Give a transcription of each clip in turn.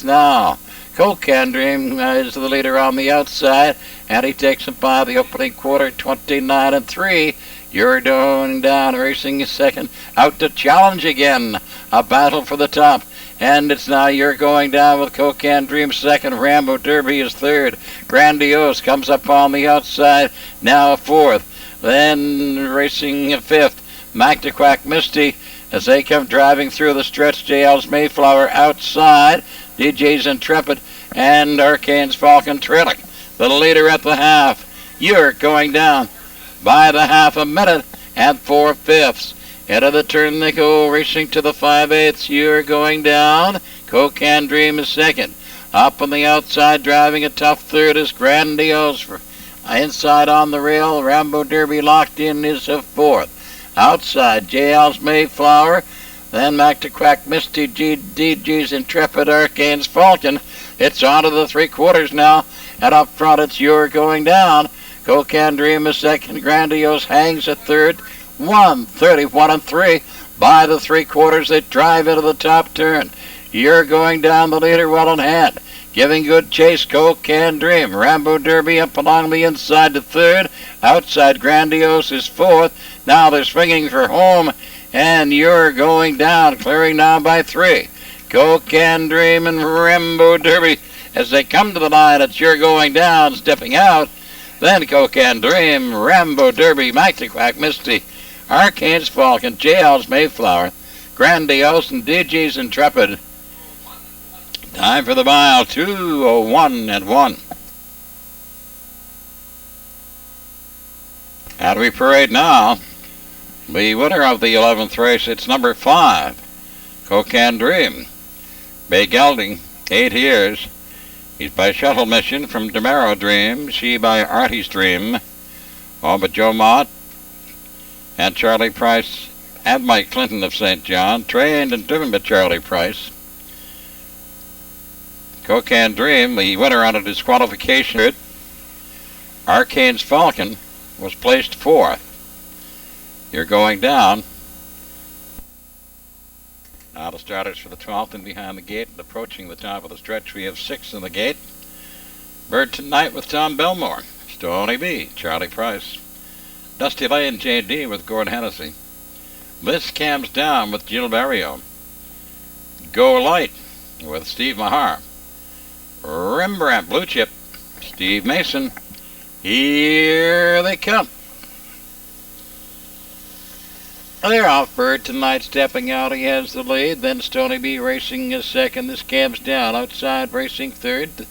Now, Cocan Dream is the leader on the outside, and he takes it by the opening quarter, 29-3. You're going down, racing second, out to challenge again. A battle for the top. And it's now You're Going Down with Cocan Dream second. Rambo Derby is third. Grandiose comes up on the outside, now fourth. Then racing fifth. Mac to Quack Misty as they come driving through the stretch. JL's Mayflower outside. DJ's Intrepid and Arcane's Falcon trailing. The leader at the half. You're Going Down by the half a minute and 4/5. Into the turn they go, racing to the 5/8. You're Going Down. Cocan Dream is second. Up on the outside, driving a tough third is Grandiose. Inside on the rail, Rambo Derby locked in is a fourth. Outside, JL's Mayflower. Then back to Quack Misty, DG's Intrepid, Arcane's Falcon. It's on to the three-quarters now. And up front, it's You're Going Down. Cocan Dream is second. Grandiose hangs at third. 1:31-3. By the three-quarters, they drive into the top turn. You're Going Down, the leader, well in hand. Giving good chase, Cocan Dream. Rambo Derby up along the inside to third. Outside, Grandiose is fourth. Now they're swinging for home. And You're Going Down, clearing now by 3. Cocan Dream and Rambo Derby as they come to the line. It's You're Going Down, stepping out. Then Cocan Dream, Rambo Derby, Mac to Quack Misty, Arcane's Falcon, JL's Mayflower, Grandiose, and DG's Intrepid. Time for the mile, 2:01-1. And we parade now the winner of the 11th race. It's number 5, Cocan Dream. Bay Gelding, 8 years. He's by Shuttle Mission from Debriefed Dream. She by Artie's Dream. All but Joe Mott and Charlie Price and Mike Clinton of St. John. Trained and driven by Charlie Price. Cocan Dream, the winner on a disqualification. Arcane's Falcon was placed 4th. You're Going Down. Now the starters for the 12th and behind the gate and approaching the top of the stretch. We have 6 in the gate. Burton Bell with Tom Belmore. Stoney B, Charlie Price. Dusty Lane J.D. with Gordon Hennessy. Bliss Cams Down with Jill Barrio. Go Light with Steve Mahar. Rembrandt Blue Chip, Steve Mason. Here they come. They're off. Burton Knight stepping out. He has the lead. Then Stoney B racing is second. This Cams Down outside racing third.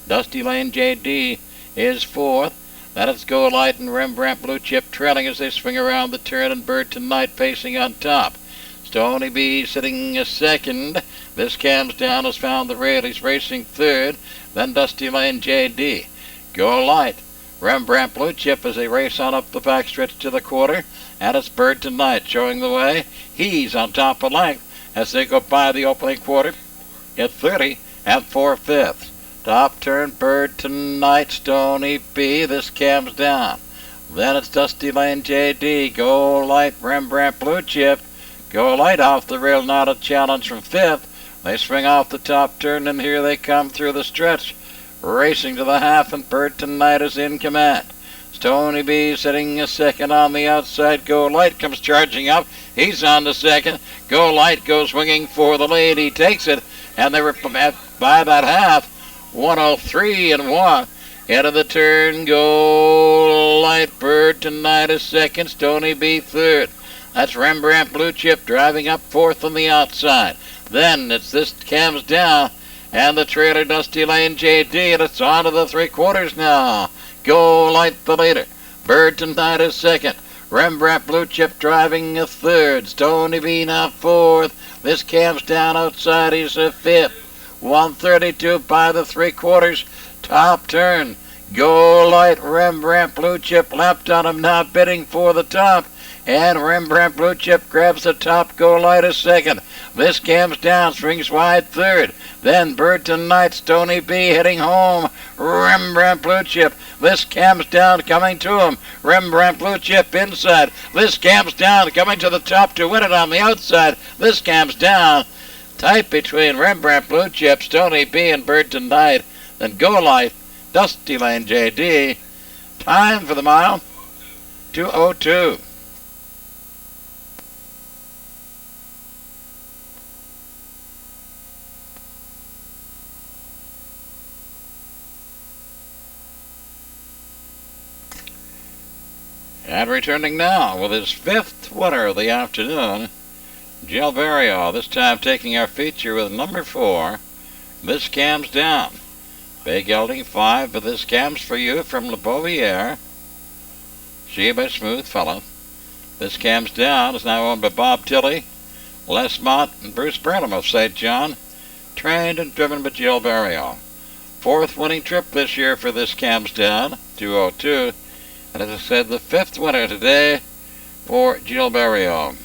Dusty Lane J.D. is fourth. Then it's Go Light and Rembrandt Blue Chip trailing as they swing around the turn, and Burton Knight facing on top. Stoney B sitting a second. This Cams Down has found the rail. He's racing third. Then Dusty Lane J.D. Go Light. Rembrandt Blue Chip as they race on up the backstretch to the quarter. And it's Burton Knight showing the way. He's on top of length as they go by the opening quarter at 30 and 4/5. Top turn, Burton Knight, Stoney B. This Cams Down. Then it's Dusty Lane J.D. Go Light, Rembrandt Blue Chip. Go Light off the rail, not a challenge from 5th. They swing off the top turn, and here they come through the stretch. Racing to the half, and Burton Knight is in command. Stoney B sitting a second on the outside. Go Light comes charging up. He's on the second. Go Light goes swinging for the lead. He takes it, and they were by that half. 1:03-1. Into the turn. Go Light. Burton Knight is second. Stoney B third. That's Rembrandt Blue Chip driving up 4th on the outside. Then it's This Cams Down. And the trailer, Dusty Lane J.D., and it's on to the three-quarters now. Go Light the leader. Burton Knight is second. Rembrandt Blue Chip driving a third. Stoney B now 4th. This Cams Down outside. He's a 5th. 1:32 by the three-quarters. Top turn. Go Light. Rembrandt Blue Chip lapped on him now, bidding for the top. And Rembrandt Blue Chip grabs the top. Go Light is second. This Cams Down, swings wide third. Then Burton Knight, Stoney B heading home. Rembrandt Blue Chip. This Cams Down coming to him. Rembrandt Blue Chip inside. This Cams Down coming to the top to win it on the outside. This Cams Down Tight between Rembrandt Blue Chip, Stoney B, and Burton Knight. Then Go Life, Dusty Lane JD. Time for the mile, 2:02. And returning now with his 5th winner of the afternoon, Gilberto, this time taking our feature with number 4, This Cam's Down. Big gelding 5, but this cam's for you from Le Bouvier. She by Smooth Fellow. This Cam's Down is now owned by Bob Tilley, Les Mott, and Bruce Branham of St. John, trained and driven by Gilberto. 4th winning trip this year for This Cam's Down, 2:02. And as I said, the 5th winner today for Gilberto.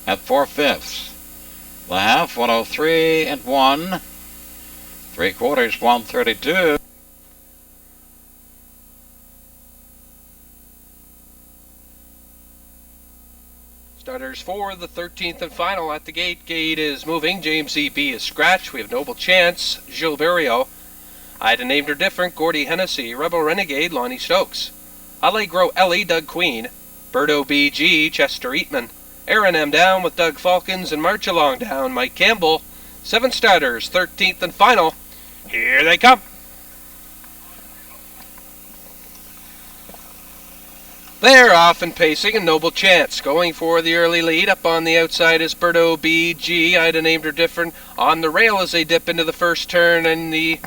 At 4/5, the half, 103 and 1. 3/4, 132. Starters for the 13th and final at the gate. Gate is moving. James E. B. is scratched. We have Noble Chance, Gilberto. I'd have named her different. Gordy Hennessy, Rebel Renegade, Lonnie Stokes. Allegro Ellie, Doug Queen. Berto B.G., Chester Eatman. Aaron M. down with Doug Falcons and March Along down, Mike Campbell. 7 starters, 13th and final. Here they come. They're off and pacing, and Noble Chance going for the early lead. Up on the outside is Berto B.G. I'd have named her different. On the rail as they dip into the first turn, and the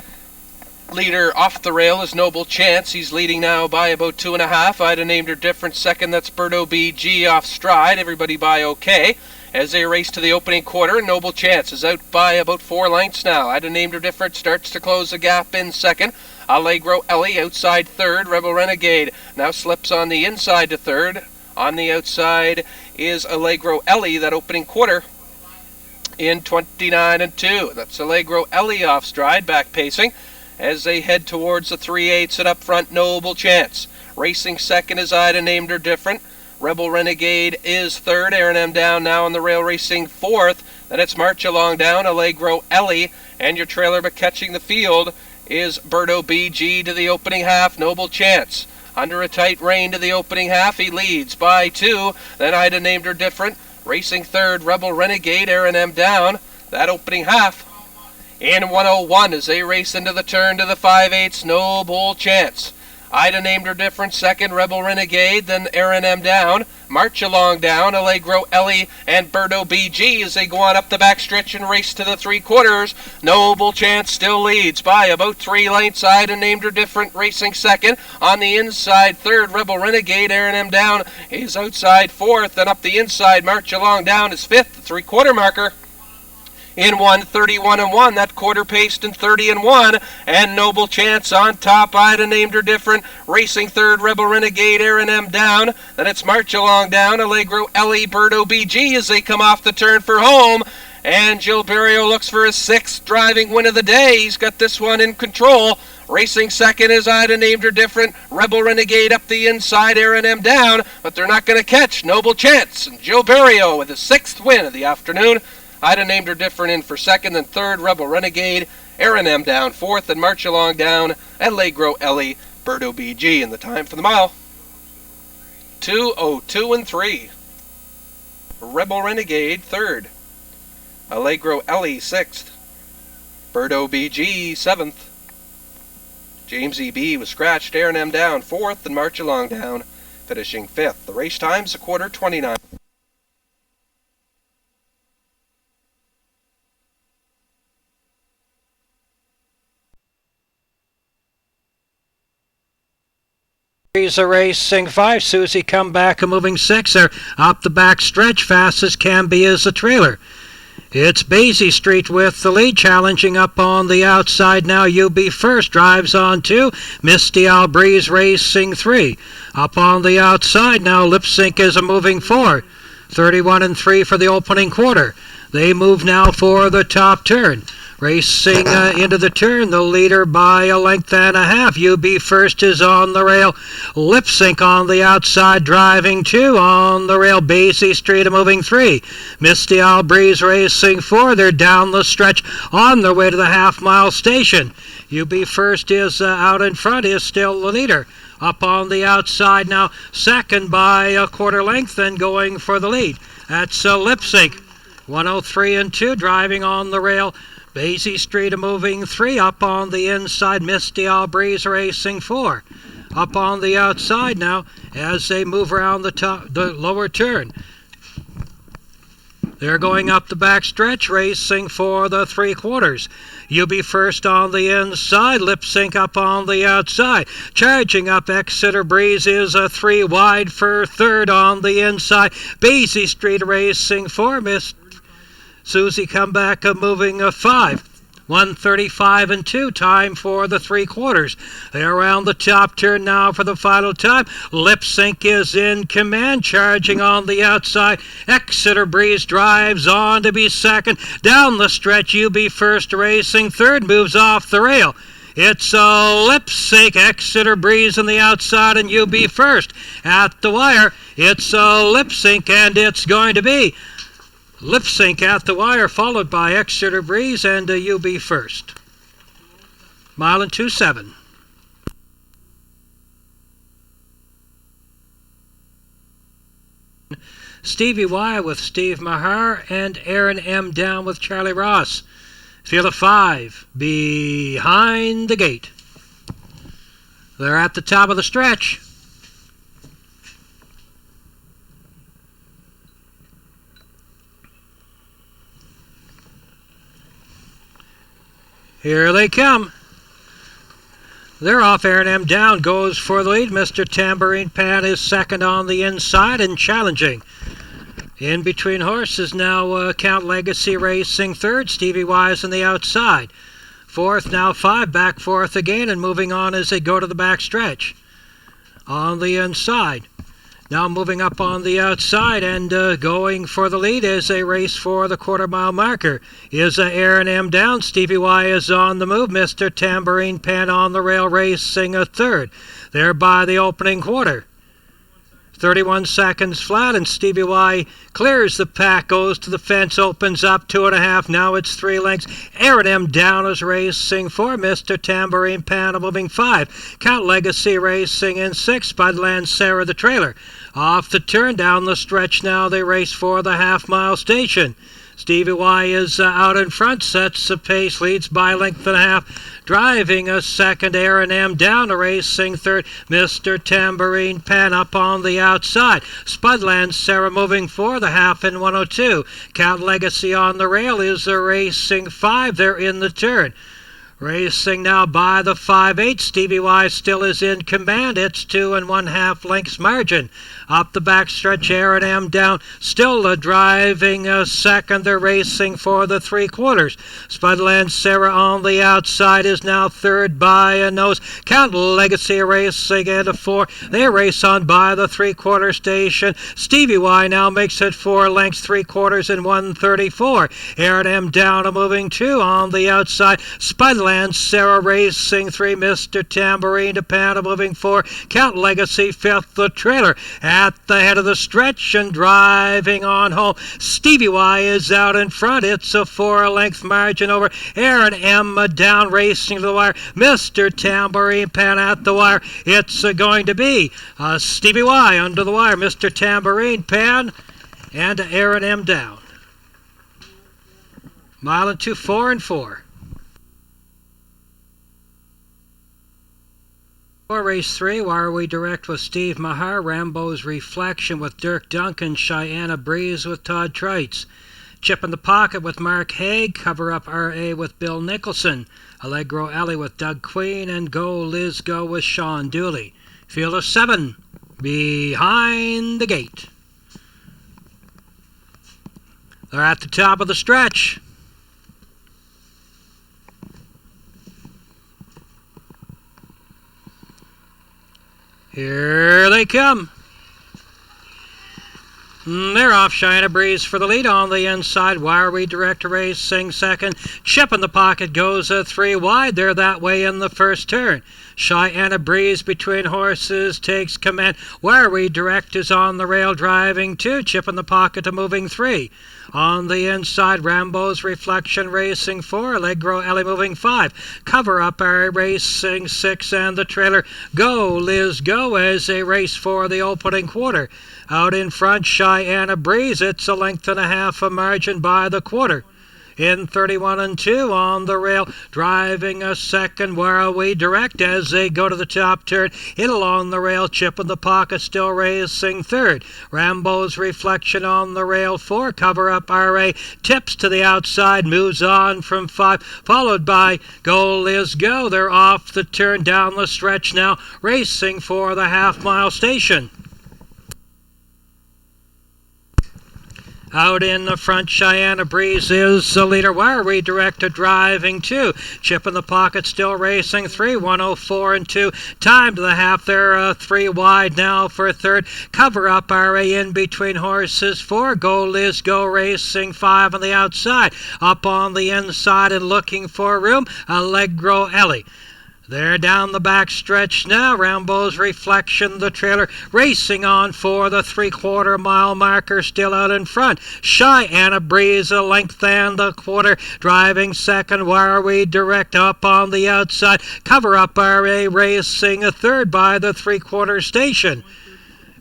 leader off the rail is Noble Chance. He's leading now by about 2.5. I'd have named her different. Second, that's Berto B.G. off stride. Everybody by okay. As they race to the opening quarter, Noble Chance is out by about 4 lengths now. I'd have named her different. Starts to close the gap in second. Allegro Ellie outside third. Rebel Renegade now slips on the inside to third. On the outside is Allegro Ellie, that opening quarter, in 29 and 2. That's Allegro Ellie off stride, back pacing as they head towards the 3/8 and up front, Noble Chance. Racing second is I'd have named her different. Rebel Renegade is third. Aaron M. down now on the rail, racing fourth. Then it's March Along down, Allegro Ellie, and your trailer but catching the field is Berto B.G. to the opening half, Noble Chance. Under a tight rein to the opening half, he leads by 2. Then I'd have named her different. Racing third, Rebel Renegade, Aaron M. down. That opening half in 1:01 as they race into the turn to the 5/8, Noble Chance. I'd have named her different. Second, Rebel Renegade, then Aaron M. down. March Along down, Allegro Ellie and Berto B.G. as they go on up the backstretch and race to the 3/4. Noble Chance still leads by about 3 lengths. I'd have named her different. Racing second. On the inside, third, Rebel Renegade, Aaron M. down is outside fourth. And up the inside, March Along down is fifth, the 3/4 marker. In 1:31 and 1, that quarter paced in 30 and 1, and Noble Chance on top. I'd have named her different. Racing third, Rebel Renegade, Aaron M. down. Then it's March Along down, Allegro Ellie, Berto B.G. as they come off the turn for home. And Gilberto looks for his 6th driving win of the day. He's got this one in control. Racing second is I'd have named her different. Rebel Renegade up the inside, Aaron M. down, but they're not going to catch Noble Chance. And Gilberto with his 6th win of the afternoon. I'd have named her different in for second and third, Rebel Renegade, Aaron M. down fourth, and March Along down, Allegro Ellie, Berto B.G. And the time for the mile, 2:02 and 3. Rebel Renegade third, Allegro Ellie 6th, Berto B.G. 7th. James E. B. was scratched, Aaron M. down 4th, and March Along down, finishing 5th. The race time's 1:29. He's a racing 5. Susie come back a moving 6er. Up the back stretch, fast as can be is the trailer. It's Basie Street with the lead, challenging up on the outside now. UB first, drives on 2. Misty Owl Breeze racing 3. Up on the outside now, Lip Sync is a moving 4. 31 and 3 for the opening quarter. They move now for the top turn. Racing into the turn, the leader by a length and a half. UB First is on the rail. Lip Sync on the outside, driving 2 on the rail. Basie Street moving 3. Misty Isle Breeze racing 4. They're down the stretch on their way to the half-mile station. UB First is out in front, is still the leader. Up on the outside now, second by a quarter length and going for the lead. That's Lip Sync. 103 and 2 driving on the rail. Basie Street moving 3. Up on the inside, Misty Isle Breeze racing 4. Up on the outside now as they move around the lower turn. They're going up the back stretch, racing for the 3/4. UB First on the inside, Lip Sync up on the outside. Charging up, Exeter Breeze is a 3 wide for third on the inside. Basie Street racing for Miss Susie Comeback moving 5. 135 and 2, time for the 3/4. They're around the top turn now for the final time. Lip Sync is in command, charging on the outside. Exeter Breeze drives on to be second. Down the stretch, UB First racing third, moves off the rail. It's a Lip Sync, Exeter Breeze on the outside, and UB First at the wire. It's a Lip Sync, and it's going to be Lip Sync at the wire, followed by Exeter Breeze and UB First. Mile and 2.7. Stevie Y with Steve Mahar and Aaron M. down with Charlie Ross. Field of 5 behind the gate. They're at the top of the stretch. Here they come. They're off. Aaron M. down goes for the lead. Mr. Tambourine Pan is second on the inside and challenging. In between horses now, Count Legacy racing third. Stevie Y is on the outside. Fourth, now 5 back fourth again and moving on as they go to the back stretch. On the inside. Now moving up on the outside and going for the lead as they race for the quarter-mile marker is Aaron M. down. Stevie Y is on the move. Mr. Tambourine Pan on the rail racing a third. They're by the opening quarter. 31 seconds flat, and Stevie Y clears the pack, goes to the fence, opens up 2.5. Now it's 3 lengths. Aaron M. down is racing 4. Mr. Tambourine Pan moving 5. Count Legacy racing in 6. Budland Sarah the trailer. Off the turn, down the stretch now they race for the half-mile station. Stevie Y is out in front, sets the pace, leads by length and a half. Driving a second, Aaron M. down, racing third. Mr. Tambourine Pan up on the outside. Spudland Sarah moving for the half in 102. Count Legacy on the rail is a racing 5. They're in the turn. Racing now by the 5/8. Stevie Y still is in command. It's 2 1/2 lengths margin. Up the backstretch, Aaron M. down. Still driving a second. They're racing for the 3/4. Spudland Sarah on the outside is now third by a nose. Count Legacy racing at a 4. They race on by the 3/4 station. Stevie Y now makes it 4 lengths, 3/4 in 134. Aaron M. down, a moving 2 on the outside. Spudland Sarah racing 3. Mr. Tambourine Pan moving 4. Count Legacy 5th, the trailer at the head of the stretch and driving on home. Stevie Y is out in front. It's a 4-length margin over Aaron M. down, racing to the wire. Mr. Tambourine Pan at the wire. It's going to be Stevie Y under the wire. Mr. Tambourine Pan and Aaron M. down. Mile and 2, 4 and 4. For race 3, Why Are We Direct with Steve Mahar, Rambo's Reflection with Dirk Duncan, Cheyenne Breeze with Todd Treitz, Chip in the Pocket with Mark Haig, Cover Up RA with Bill Nicholson, Allegro Alley with Doug Queen, and Go Liz Go with Sean Dooley. Field of 7 behind the gate. They're at the top of the stretch. Here they come. They're off. China Breeze for the lead on the inside. Wiry Direct Racing second. Chip in the pocket goes 3 wide. They're that way in the first turn. Cheyenne Breeze between horses takes command. Wiry Direct is on the rail driving 2. Chip in the pocket to moving 3. On the inside, Rambo's Reflection racing 4. Allegro Ellie moving 5. Cover Up are racing 6. And the trailer Go Liz Go as they race for the opening quarter. Out in front, Cheyenne Breeze. It's a length and a half a margin by the quarter. In 31 and 2 on the rail, driving a second. Wiry Direct as they go to the top turn. In along the rail, Chip in the pocket still racing third. Rambo's Reflection on the rail 4. Cover Up RA tips to the outside, moves on from 5, followed by Go Liz Go. They're off the turn down the stretch now, racing for the half-mile station. Out in the front, Cheyenne Breeze is the leader. Wiry Direct driving 2. Chip in the pocket still racing 3. 104 and 2. Time to the half. They're 3 wide now for third. Cover Up RA in between horses 4. Go Liz Go racing 5 on the outside. Up on the inside and looking for room, Allegro Ellie. They're down the back stretch now. Rambo's Reflection, the trailer, racing on for the 3/4 mile marker, still out in front. Cheyenne Breeze, a length and a quarter, driving second. Wiry Direct up on the outside. Cover Up RA racing a third by the 3/4 station.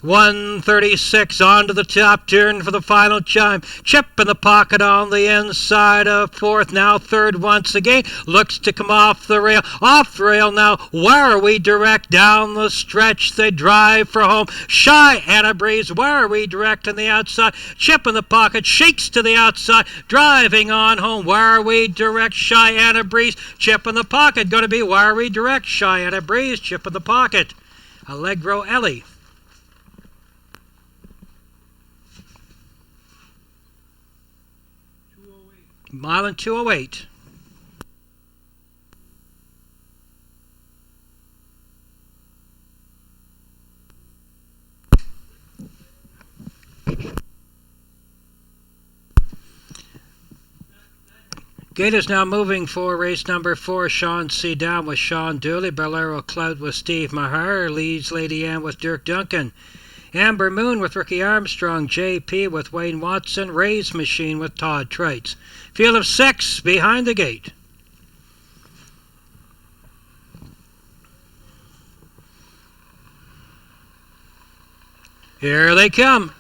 136 onto the top turn for the final chime. Chip in the pocket on the inside of fourth. Now third once again. Looks to come off the rail. Off the rail now. Wiry Direct down the stretch. They drive for home. Cheyenne Breeze. Wiry Direct on the outside. Chip in the pocket. Shakes to the outside. Driving on home. Wiry Direct. Cheyenne Breeze. Chip in the pocket. Going to be Wiry Direct. Cheyenne Breeze. Chip in the pocket. Allegro Ellie. Mile and 208. Gate is now moving for race number 4. Sean C. Down with Sean Dooley. Bolero Clumped with Steve Maher. Leads Lady Ann with Dirk Duncan. Amber Moon with Ricky Armstrong. JP with Wayne Watson. Ray's Machine with Todd Trites. Field of 6 behind the gate. Here they come.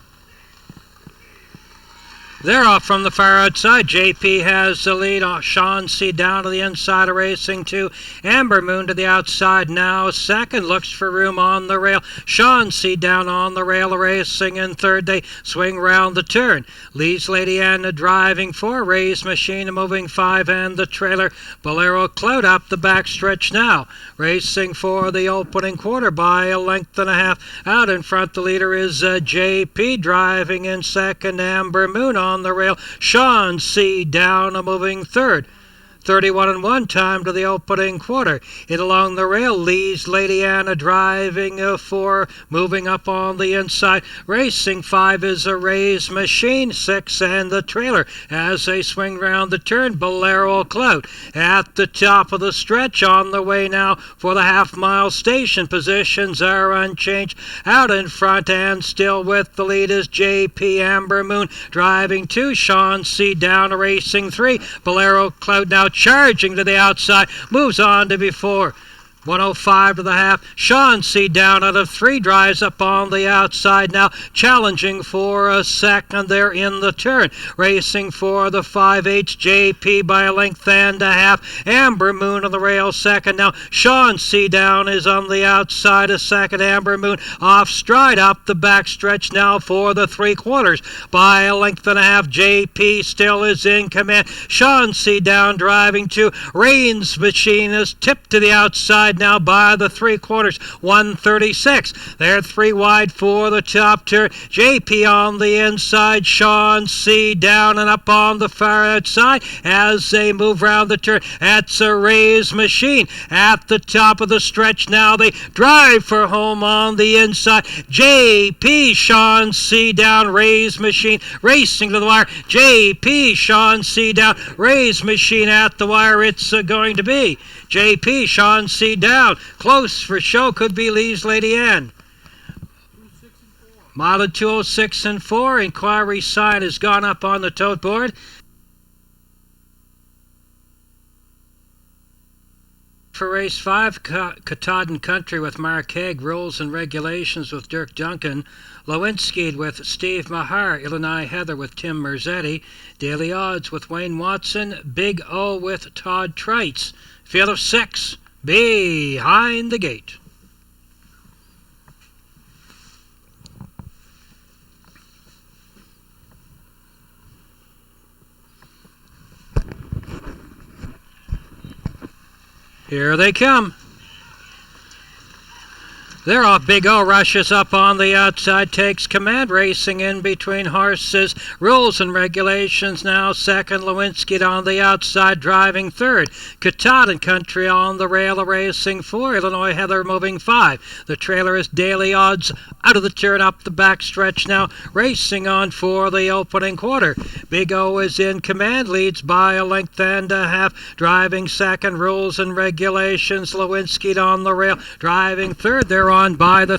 They're off from the far outside. JP has the lead. Sean C. Down to the inside of racing 2. Amber Moon to the outside now. Second looks for room on the rail. Sean C. Down on the rail racing in third. They swing round the turn. Leads Lady Ann driving 4. Ray's Machine moving 5. And the trailer Bolero Clumped up the back stretch now. Racing for the opening quarter by a length and a half. Out in front the leader is JP driving in second. Amber Moon on the rail. Sean C. Down moving third. 31 and 1 time to the opening quarter. In along the rail leads Lady Anna driving 4, moving up on the inside. Racing 5 is a Ray's Machine. 6 and the trailer as they swing round the turn. Bolero Clumped at the top of the stretch on the way now for the half-mile station. Positions are unchanged. Out in front and still with the lead is JP. Amber Moon driving 2. Sean C. Down racing 3. Bolero Clumped now charging to the outside, moves on to before. 105 to the half. Sean C. Down out of 3 drives up on the outside now, challenging for a second. They're in the turn, racing for the 5/8 JP by a length and a half. Amber Moon on the rail second now. Sean C. Down is on the outside a second. Amber Moon off stride up the back stretch now for the 3/4 by a length and a half. JP still is in command. Sean C. Down driving 2. Ray's Machine is tipped to the outside outside now by the 3/4, 136. They're 3 wide for the top turn. JP on the inside, Sean C down and up on the far outside as they move round the turn. That's a Ray's Machine at the top of the stretch now. They drive for home on the inside. JP, Sean C down, Ray's Machine racing to the wire. JP, Sean C down, Ray's Machine at the wire. It's going to be JP, Sean C down. Close for show, could be Lee's Lady Ann. Mile 206 and 4. Inquiry sign has gone up on the tote board. For race 5, Katahdin Country with Mark Haig, Rules and Regulations with Dirk Duncan, Lewinsky with Steve Mahar, Illinois Heather with Tim Merzetti, Daily Odds with Wayne Watson, Big O with Todd Treitz. Field of 6, behind the gate. Here they come. They're off. Big O rushes up on the outside, takes command, racing in between horses. Rules and Regulations now second. Lewinsky on the outside, driving third. Katahdin Country on the rail, racing 4. Illinois Heather moving 5. The trailer is Daily Odds out of the turn, up the back stretch now, racing on for the opening quarter. Big O is in command, leads by a length and a half. Driving second. Rules and Regulations. Lewinsky on the rail, driving third. They're on by the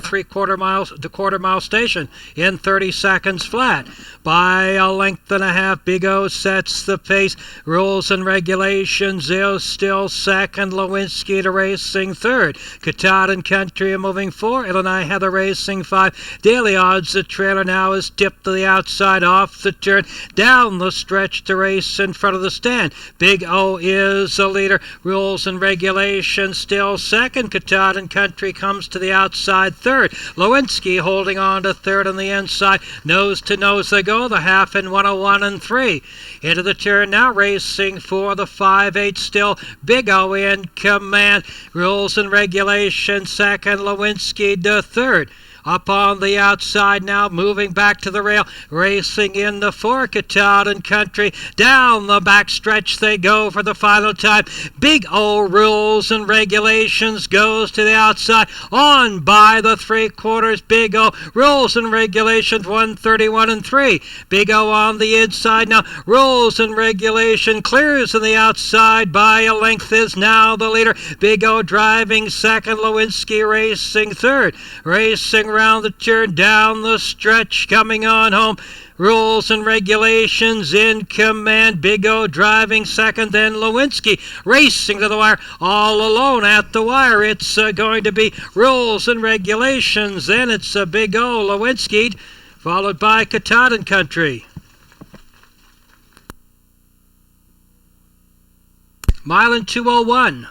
quarter mile station in 30 seconds flat. By a length and a half, Big O sets the pace. Rules and Regulations is still second. Lewinsky to racing third. Katahdin Country moving 4. Illinois Heather racing 5. Daily Odds, the trailer now is tipped to the outside off the turn. Down the stretch to race in front of the stand. Big O is the leader. Rules and Regulations still second. Katahdin Country comes to the outside third. Lewinsky holding on to third on the inside. Nose to nose they go. The half in 101 and 3. Into the turn now, racing for the 5/8 still. Big O in command. Rules and Regulations second. Lewinsky to third. Up on the outside now, moving back to the rail, racing in the 4. Katahdin Country. Down the back stretch they go for the final time. Big O, Rules and Regulations goes to the outside. On by the 3/4. Big O, Rules and Regulations 131 and 3. Big O on the inside now. Rules and Regulation clears on the outside by a length, is now the leader. Big O driving second. Lewinsky racing third. Racing round the turn, down the stretch, coming on home. Rules and Regulations in command. Big O driving second, then Lewinsky racing to the wire, all alone at the wire. It's going to be Rules and Regulations, then it's Big O, Lewinsky, followed by Katahdin Country. Mile and 201.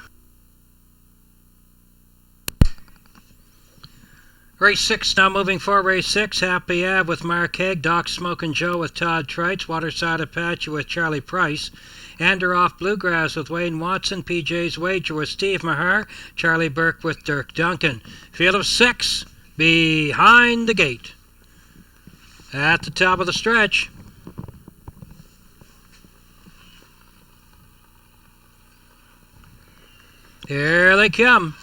Race 6 now moving for race 6. Happy Ave with Mark Haig, Doc Smokin' Joe with Todd Treitz, Waterside Apache with Charlie Price, Anderoff Bluegrass with Wayne Watson, PJ's Wager with Steve Mahar, Charlie Burke with Dirk Duncan. Field of 6, behind the gate. At the top of the stretch. Here they come.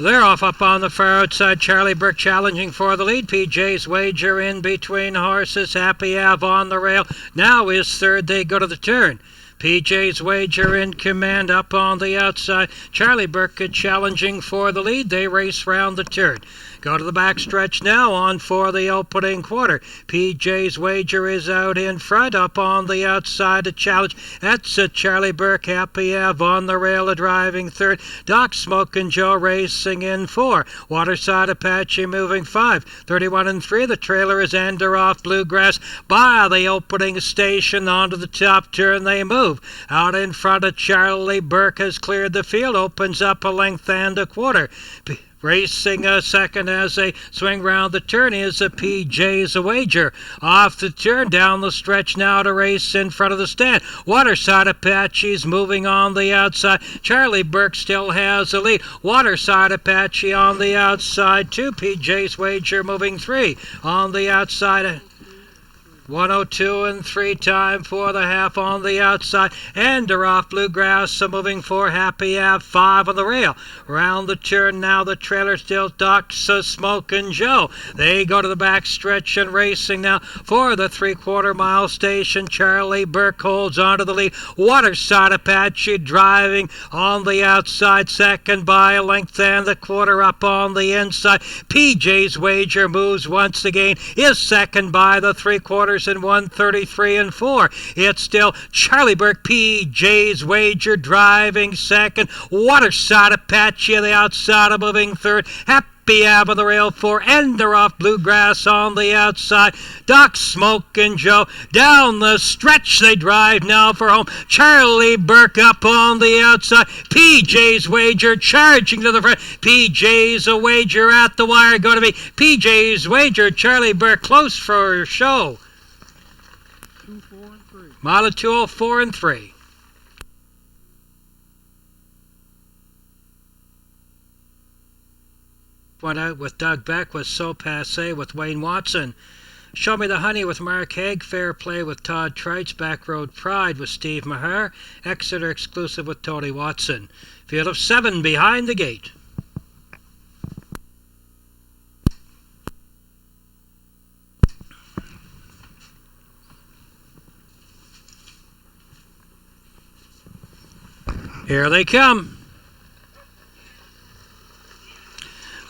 They're off up on the far outside. Charlie Burke challenging for the lead. PJ's Wager in between horses. Happy Ave on the rail. Now is third. They go to the turn. PJ's Wager in command up on the outside. Charlie Burke challenging for the lead. They race round the turn. Go to the back stretch now, on for the opening quarter. PJ's Wager is out in front, up on the outside to challenge. That's Charlie Burke. Happy Ave on the rail, driving third. Doc Smokin' Joe racing in 4. Waterside Apache moving 5. 31 and 3. The trailer is Anderoff Bluegrass. By the opening station onto the top turn they move. Out in front of Charlie Burke has cleared the field. Opens up a length and a quarter. Racing a second as they swing round the turn is a PJ's a Wager. Off the turn, down the stretch now to race in front of the stand. Waterside Apache's moving on the outside. Charlie Burke still has the lead. Waterside Apache on the outside. 2 PJ's Wager moving 3 on the outside. 102 and 3 time for the half on the outside. Ender off Bluegrass moving for Happy Ave 5 on the rail. Round the turn now the trailer still ducks Smoke and Joe. They go to the back stretch and racing now for the 3/4 mile station. Charlie Burke holds on to the lead. Waterside Apache driving on the outside, second by a length and the quarter up on the inside. PJ's Wager moves once again, is second by the 3/4 in 1:33 and 4. It's still Charlie Burke, PJ's Wager driving second. Waterside Apache on the outside of moving third. Happy Ave on the rail 4. Ender off Bluegrass on the outside. Doc, Smoke and Joe down the stretch they drive now for home. Charlie Burke up on the outside. PJ's Wager charging to the front. PJ's a Wager at the wire. Going to be PJ's Wager. Charlie Burke close for show. Mile 204 and 3. Went out with Doug Beck with So Passe with Wayne Watson. Show Me the Honey with Mark Haig. Fair Play with Todd Trites. Back Road Pride with Steve Maher. Exeter Exclusive with Tony Watson. Field of 7 behind the gate. Here they come.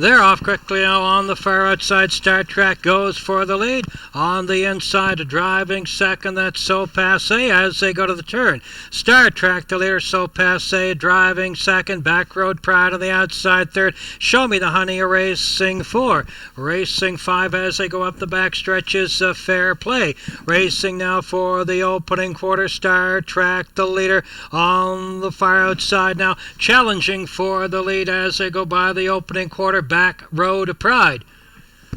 They're off quickly now on the far outside. Star Trek goes for the lead. On the inside, driving second, that's So Passe as they go to the turn. Star Trek, the leader, So Passe driving second. Back Road Pride on the outside third. Show Me the Honey, racing 4. Racing 5 as they go up the back stretches. Fair Play. Racing now for the opening quarter. Star Trek, the leader, on the far outside now. Challenging for the lead as they go by the opening quarter. Back Road Pride.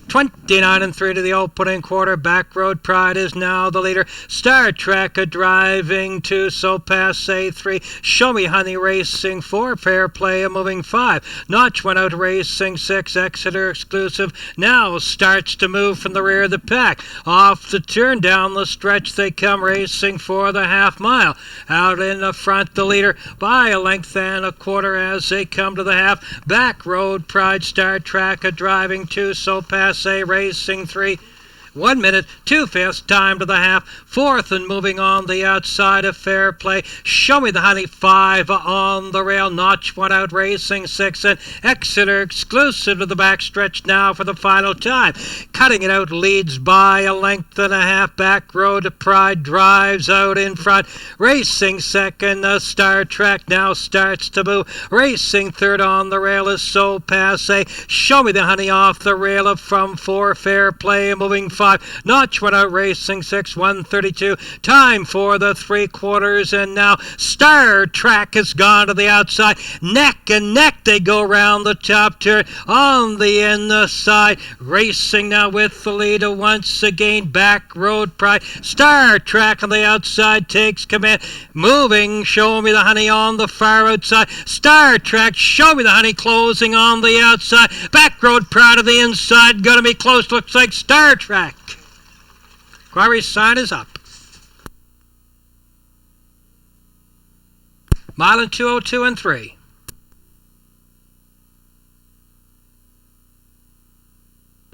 29 and 3 to the opening quarter. Back Road Pride is now the leader. Star Trek driving 2. So Passe 3. Show Me Honey racing 4. Fair Play moving 5. Notch went out racing 6. Exeter Exclusive now starts to move from the rear of the pack. Off the turn, down the stretch they come, racing for the half mile. Out in the front, the leader by a length and a quarter as they come to the half. Back Road Pride. Star Trek driving 2. So Passe racing 3. 1 minute, 2/5 time to the half. Fourth and moving on the outside of Fair Play. Show Me the Honey 5 on the rail. Notch went out racing 6. And Exeter Exclusive to the back stretch now for the final time. Cutting it out, leads by a length and a half. Back Road to Pride drives out in front. Racing second, Star Trek now starts to move. Racing third on the rail is So Passe. Show Me the Honey off the rail from 4. Fair Play moving 5. Notch went out racing 6. 1:32 time for the 3/4, and now Star Trek has gone to the outside. Neck and neck they go round the top turn on the inside. Racing now with the lead once again. Back Road Pride. Star Trek on the outside takes command. Moving Show Me the Honey on the far outside. Star Trek, Show Me the Honey closing on the outside. Back Road Pride of the inside. Gonna be close. Looks like Star Trek. Quarry's sign is up. Mile 202 and 3.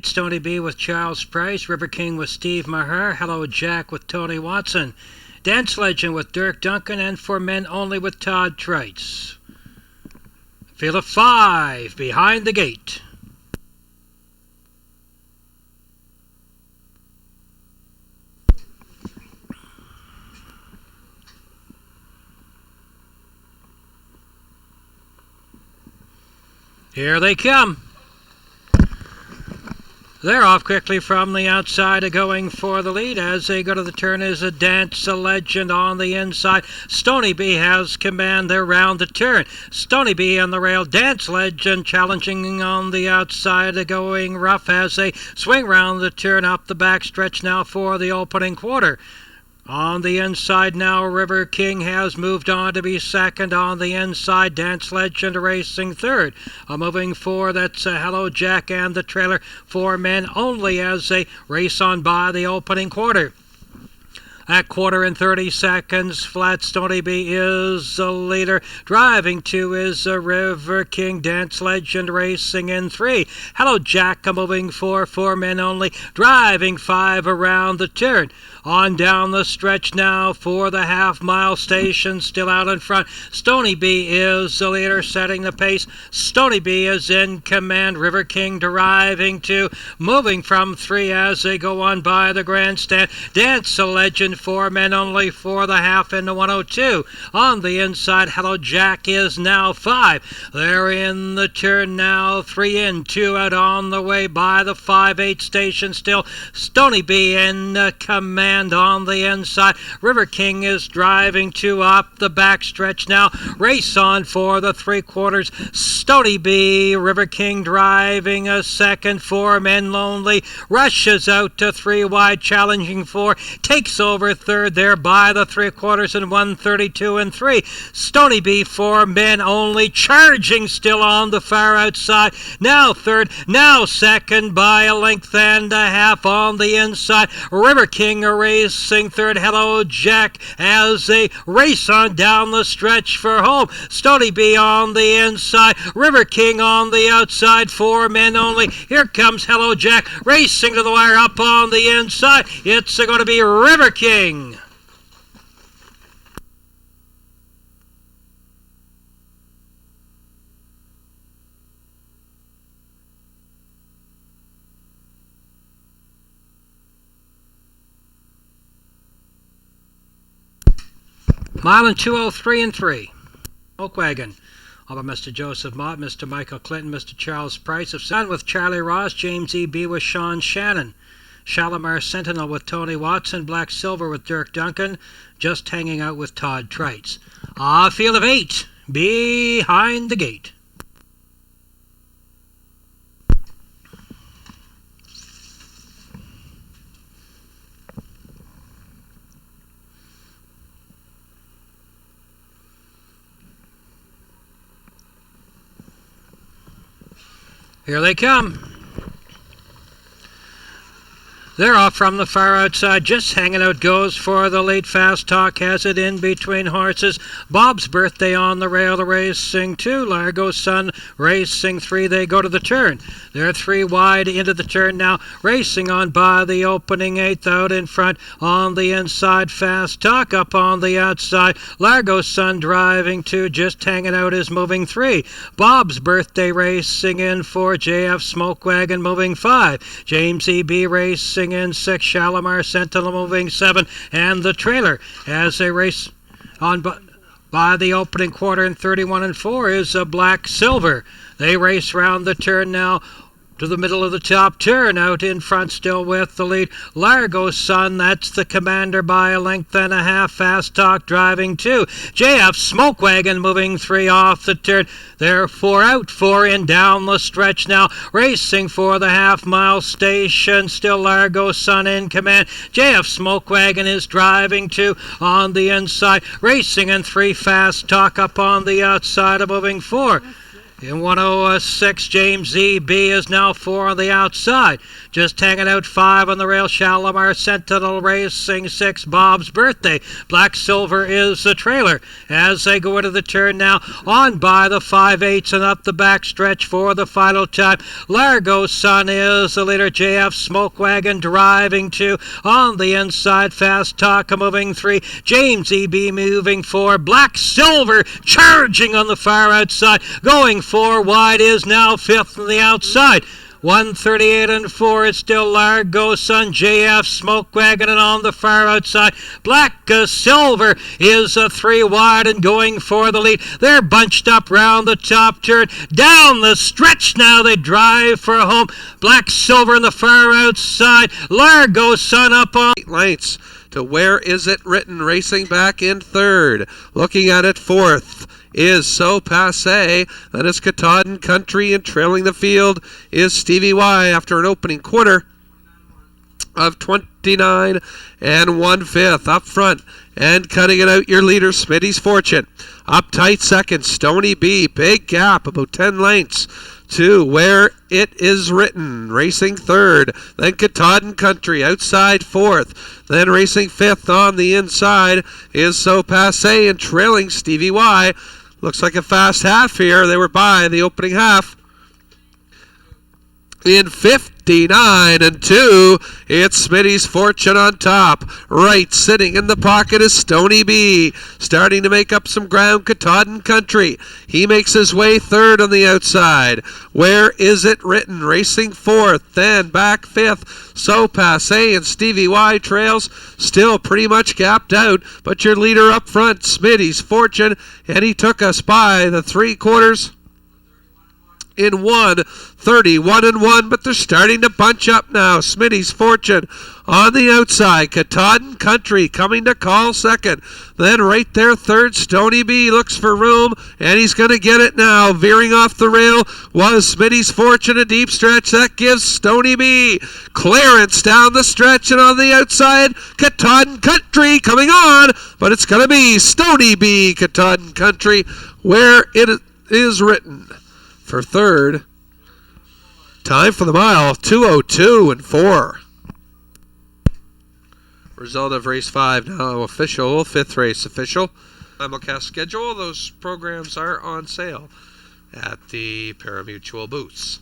Stoney B with Charles Price. River King with Steve Maher. Hello Jack with Tony Watson. Dance Legend with Dirk Duncan. And For Men Only with Todd Trites. Field of 5 behind the gate. Here they come. They're off quickly from the outside, going for the lead. As they go to the turn is a Dance a Legend on the inside. Stoney B has command there round the turn. Stoney B on the rail. Dance Legend challenging on the outside, going rough as they swing round the turn up the back stretch now for the opening quarter. On the inside now, River King has moved on to be second. On the inside, Dance Legend racing third. Moving forward, that's Hello Jack and the trailer. 4 men only as they race on by the opening quarter. At quarter and 30 seconds flat, Stoney B is the leader. Driving 2 is a River King. Dance Legend racing in 3. Hello Jack moving 4 men only. Driving 5 around the turn. On down the stretch now for the half-mile station, still out in front. Stoney B is the leader, setting the pace. Stoney B is in command. River King driving 2, moving from 3 as they go on by the grandstand. Dance a Legend, 4 men only for the half into 102. On the inside, Hello Jack is now 5. They're in the turn now, 3 in, 2 out on the way by the 5-8 station still. Stoney B in command. On the inside, River King is driving 2 up the back stretch now. Race on for the 3/4. Stoney B, River King driving a second. 4 men lonely. Rushes out to 3 wide, challenging 4. Takes over third there by the 3/4 and 132 and 3. Stoney B, 4 men only. Charging still on the far outside. Now third, now second by a length and a half on the inside. River King racing third. Hello Jack as they race on down the stretch for home. Stoney B on the inside. River King on the outside. 4 men only. Here comes Hello Jack racing to the wire up on the inside. It's going to be River King. Mile and 203 and 3. Smoke Wagon. All by Mr. Joseph Mott, Mr. Michael Clinton, Mr. Charles Price of Sun with Charlie Ross, James E. B. with Sean Shannon, Shalimar Sentinel with Tony Watson, Black Silver with Dirk Duncan, Just Hanging Out with Todd Trites. Field of 8, behind the gate. Here they come. They're off from the far outside. Just Hanging Out goes for the lead. Fast Talk has it in between horses. Bob's Birthday on the rail, racing 2. Largo Sun racing 3. They go to the turn. They're 3 wide into the turn now. Racing on by the opening 8th out in front. On the inside, Fast Talk up on the outside. Largo Sun driving 2. Just Hanging Out is moving 3. Bob's Birthday racing in 4. JF Smoke Wagon moving 5. James E. B. racing in 6, Shalimar Sentinel moving 7, and the trailer as they race on by the opening quarter in 31 and 4 is a Black Silver. They race round the turn now to the middle of the top turn, out in front still with the lead. Largo Sun, that's the commander by a length and a half. Fast Talk driving 2. JF Smoke Wagon moving 3 off the turn. They're 4 out, 4 in down the stretch now. Racing for the half-mile station, still Largo Sun in command. JF Smoke Wagon is driving 2 on the inside. Racing in 3, Fast Talk up on the outside of moving 4. In 106, James E. B. is now 4 on the outside. Just Hanging Out 5 on the rail. Shalimar Sentinel racing 6. Bob's Birthday. Black Silver is the trailer as they go into the turn now. On by the 5/8 and up the back stretch for the final time. Largo Sun is the leader. JF Smoke Wagon driving 2. On the inside, Fast Talk moving 3. James E. B. moving 4. Black Silver charging on the far outside. Going 4 wide is now 5th on the outside. 138 and 4. It's still Largo Sun, JF, Smoke Wagon, and on the far outside, Black Silver is 3 wide and going for the lead. They're bunched up round the top turn. Down the stretch now they drive for home. Black Silver in the far outside. Largo Sun up on 8 lengths to Where Is It Written, racing back in third. Looking at it fourth is So Passe. Then it's Katahdin Country, and trailing the field is Stevie Y after an opening quarter of 29 and 1/5. Up front and cutting it out, your leader, Smitty's Fortune. Up tight second, Stoney B. Big gap, about 10 lengths to Where It Is Written, racing third. Then Katahdin Country outside fourth. Then racing fifth on the inside is So Passe, and trailing Stevie Y. Looks like a fast half here. They were by the opening half in 59 and 2. It's Smitty's Fortune on top. Right, sitting in the pocket is Stoney B. Starting to make up some ground, Katahdin Country. He makes his way third on the outside. Where Is It Written, racing fourth. Then back fifth, So Passe, and Stevie Y trails, still pretty much gapped out. But your leader up front, Smitty's Fortune, and he took us by the 3/4 in 1:31 and 1, but they're starting to bunch up now. Smitty's Fortune on the outside. Katahdin Country coming to call second. Then right there third, Stoney B looks for room, and he's going to get it now. Veering off the rail was Smitty's Fortune, a deep stretch. That gives Stoney B clearance down the stretch, and on the outside, Katahdin Country coming on, but it's going to be Stoney B, Katahdin Country, Where It Is Written for third. Time for the mile, 2:02 and 4. Result of race 5 now official, 5th race official. Simulcast schedule, those programs are on sale at the Parimutuel booths.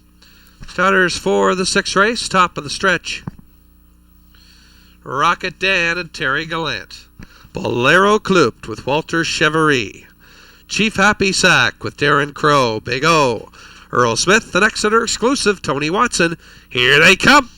Starters for the 6th race, top of the stretch. Rocket Dan and Terry Gallant. Bolero Clumped with Walter Chevrolet. Chief Happy Sack with Darren Crow, Big O. Earl Smith, an Exeter exclusive, Tony Watson. Here they come.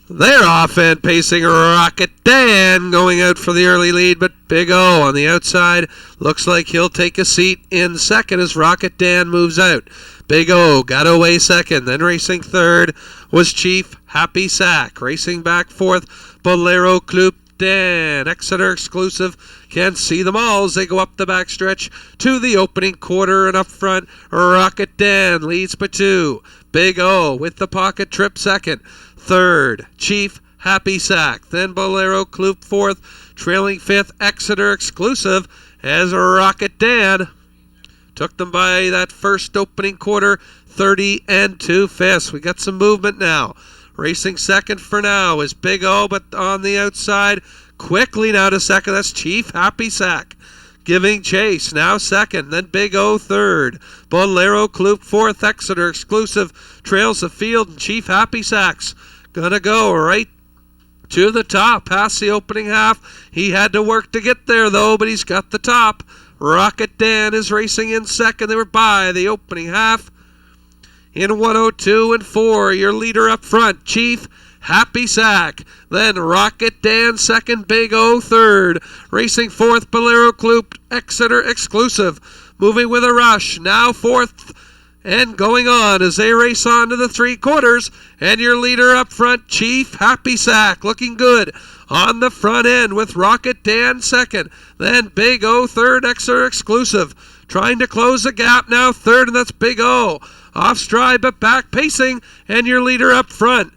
They're off and pacing. Rocket Dan going out for the early lead, but Big O on the outside. Looks like he'll take a seat in second as Rocket Dan moves out. Big O got away second. Then racing third was Chief Happy Sack. Racing back fourth, Bolero Clumped. Dan, Exeter exclusive, can see them all as they go up the backstretch to the opening quarter, and up front, Rocket Dan leads by 2. Big O with the pocket trip second. Third, Chief Happy Sack. Then Bolero Clumped fourth, trailing fifth, Exeter exclusive, as Rocket Dan took them by that first opening quarter, 30 and 2/5. We got some movement now. Racing second for now is Big O, but on the outside, quickly now to second, that's Chief Happy Sack. Giving chase, now second, then Big O third. Bolero Clumped fourth, Exeter exclusive, trails the field, and Chief Happy Sack's gonna go right to the top, past the opening half. He had to work to get there though, but he's got the top. Rocket Dan is racing in second. They were by the opening half in 1:02 and 4. Your leader up front, Chief Happy Sack. Then Rocket Dan second, Big O third. Racing fourth, Bolero Clumped, Exeter exclusive. Moving with a rush, now fourth and going on as they race on to the 3/4. And your leader up front, Chief Happy Sack, looking good on the front end with Rocket Dan second. Then Big O third, Exeter exclusive. Trying to close the gap now third, and that's Big O. Off stride but back pacing, and your leader up front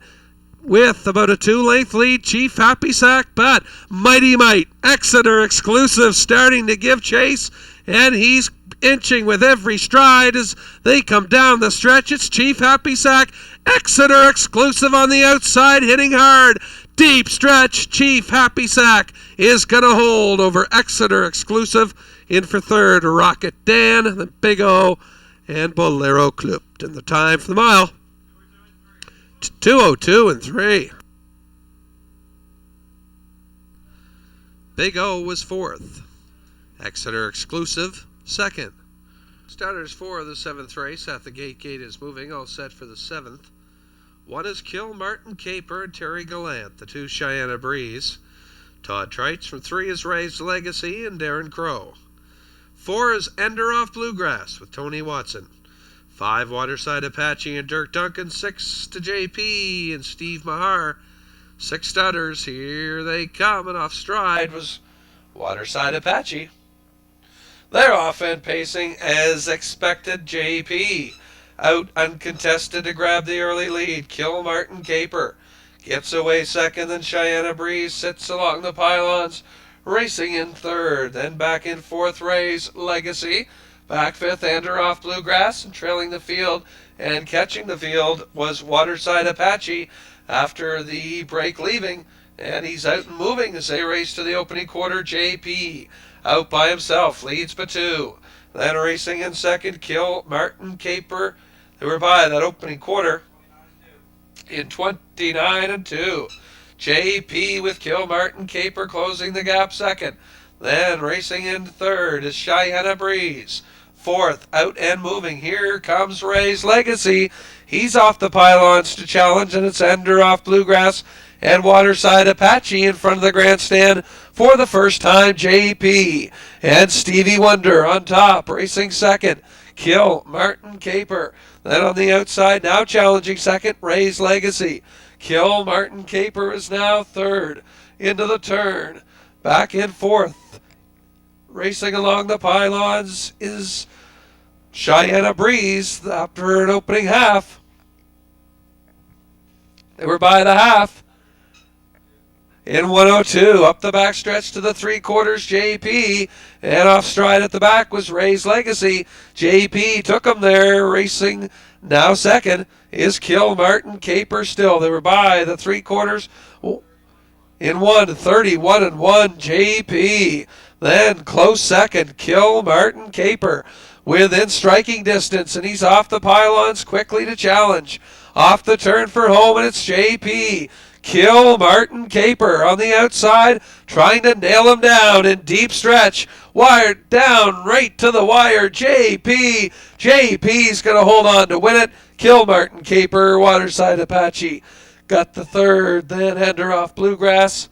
with about a 2-length lead, Chief Happy Sack, but Mighty Might, Exeter exclusive, starting to give chase, and he's inching with every stride as they come down the stretch. It's Chief Happy Sack, Exeter exclusive on the outside, hitting hard. Deep stretch, Chief Happy Sack is going to hold over Exeter exclusive. In for third, Rocket Dan, then Big O, and Bolero Clumped. And the time for the mile, 2:02 and 3. Big O was fourth. Exeter exclusive, second. Starters 4 of the 7th race at the gate is moving, all set for the 7th. 1 is Kill Martin Caper and Terry Gallant, the 2 Cheyenne Breeze. Todd Trites from 3 is Raised Legacy and Darren Crow. 4 is Ender Off Bluegrass with Tony Watson. 5 Waterside Apache and Dirk Duncan. 6 to JP and Steve Mahar. 6 starters, here they come, and off stride was Waterside Apache. They're off and pacing as expected. JP out uncontested to grab the early lead. Kill Martin Caper gets away second, and Cheyenne Breeze sits along the pylons, racing in third. Then back in fourth, Raised Legacy. Back fifth, Ender Off Bluegrass, and trailing the field and catching the field was Waterside Apache after the break leaving, and he's out and moving as they race to the opening quarter. JP out by himself, leads by 2. Then racing in second, Kill Martin Caper. They were by that opening quarter in 29-2. JP with Kill Martin Caper closing the gap second. Then racing in third is Cheyenne Breeze. Fourth, out and moving, here comes Raised Legacy. He's off the pylons to challenge, and it's Ender Off Bluegrass and Waterside Apache in front of the grandstand for the first time. JP and Stevie Wonder on top, racing second. Kill Martin Caper. Then on the outside, now challenging second, Raised Legacy. Kill Martin Caper is now third into the turn. Back in fourth, racing along the pylons is Cheyenne Breeze after an opening half. They were by the half. In 102, up the backstretch to the 3/4, JP, and off stride at the back was Raised Legacy. JP took him there, racing now second is Kill Martin Caper still. They were by the 3/4 in 1:31-1, JP. Then close second, Kill Martin Caper within striking distance, and he's off the pylons quickly to challenge. Off the turn for home, and it's JP. Kill Martin Caper on the outside, trying to nail him down in deep stretch. Wired down right to the wire. JP's going to hold on to win it. Kill Martin Caper, Waterside Apache got the third. Then Ender Off Bluegrass,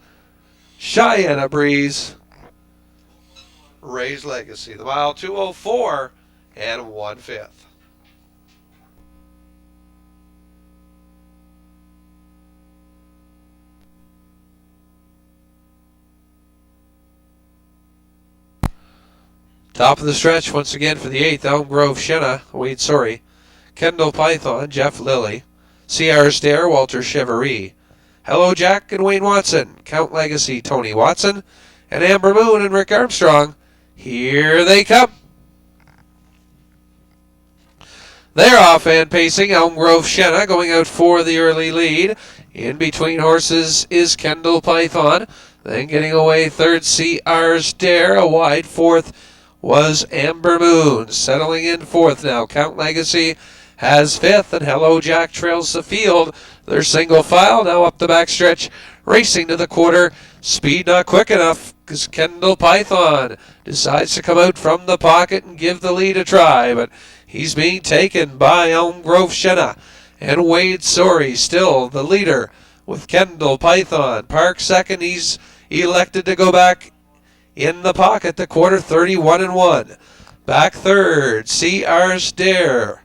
Cheyenne Breeze, Raised Legacy. The mile 2:04 and 1/5. Top of the stretch once again for the 8th, Elm Grove Shenna, Kendall Python, Jeff Lilly, C.R. Stair, Walter Chevrolet, Hello Jack and Wayne Watson, Count Legacy, Tony Watson, and Amber Moon and Rick Armstrong. Here they come. They're off and pacing. Elm Grove Shenna going out for the early lead. In between horses is Kendall Python. Then getting away third, C.R. Stair. A wide fourth was Amber Moon. Settling in fourth now, Count Legacy has fifth, and Hello Jack trails the field. They're single file now up the backstretch, racing to the quarter. Speed not quick enough because Kendall Python decides to come out from the pocket and give the lead a try, but he's being taken by Elm Grove Shenna, and Wade Sorey still the leader with Kendall Python. Park second, he's elected to go back in the pocket, the quarter, 31-1. Back third, C.R. Stair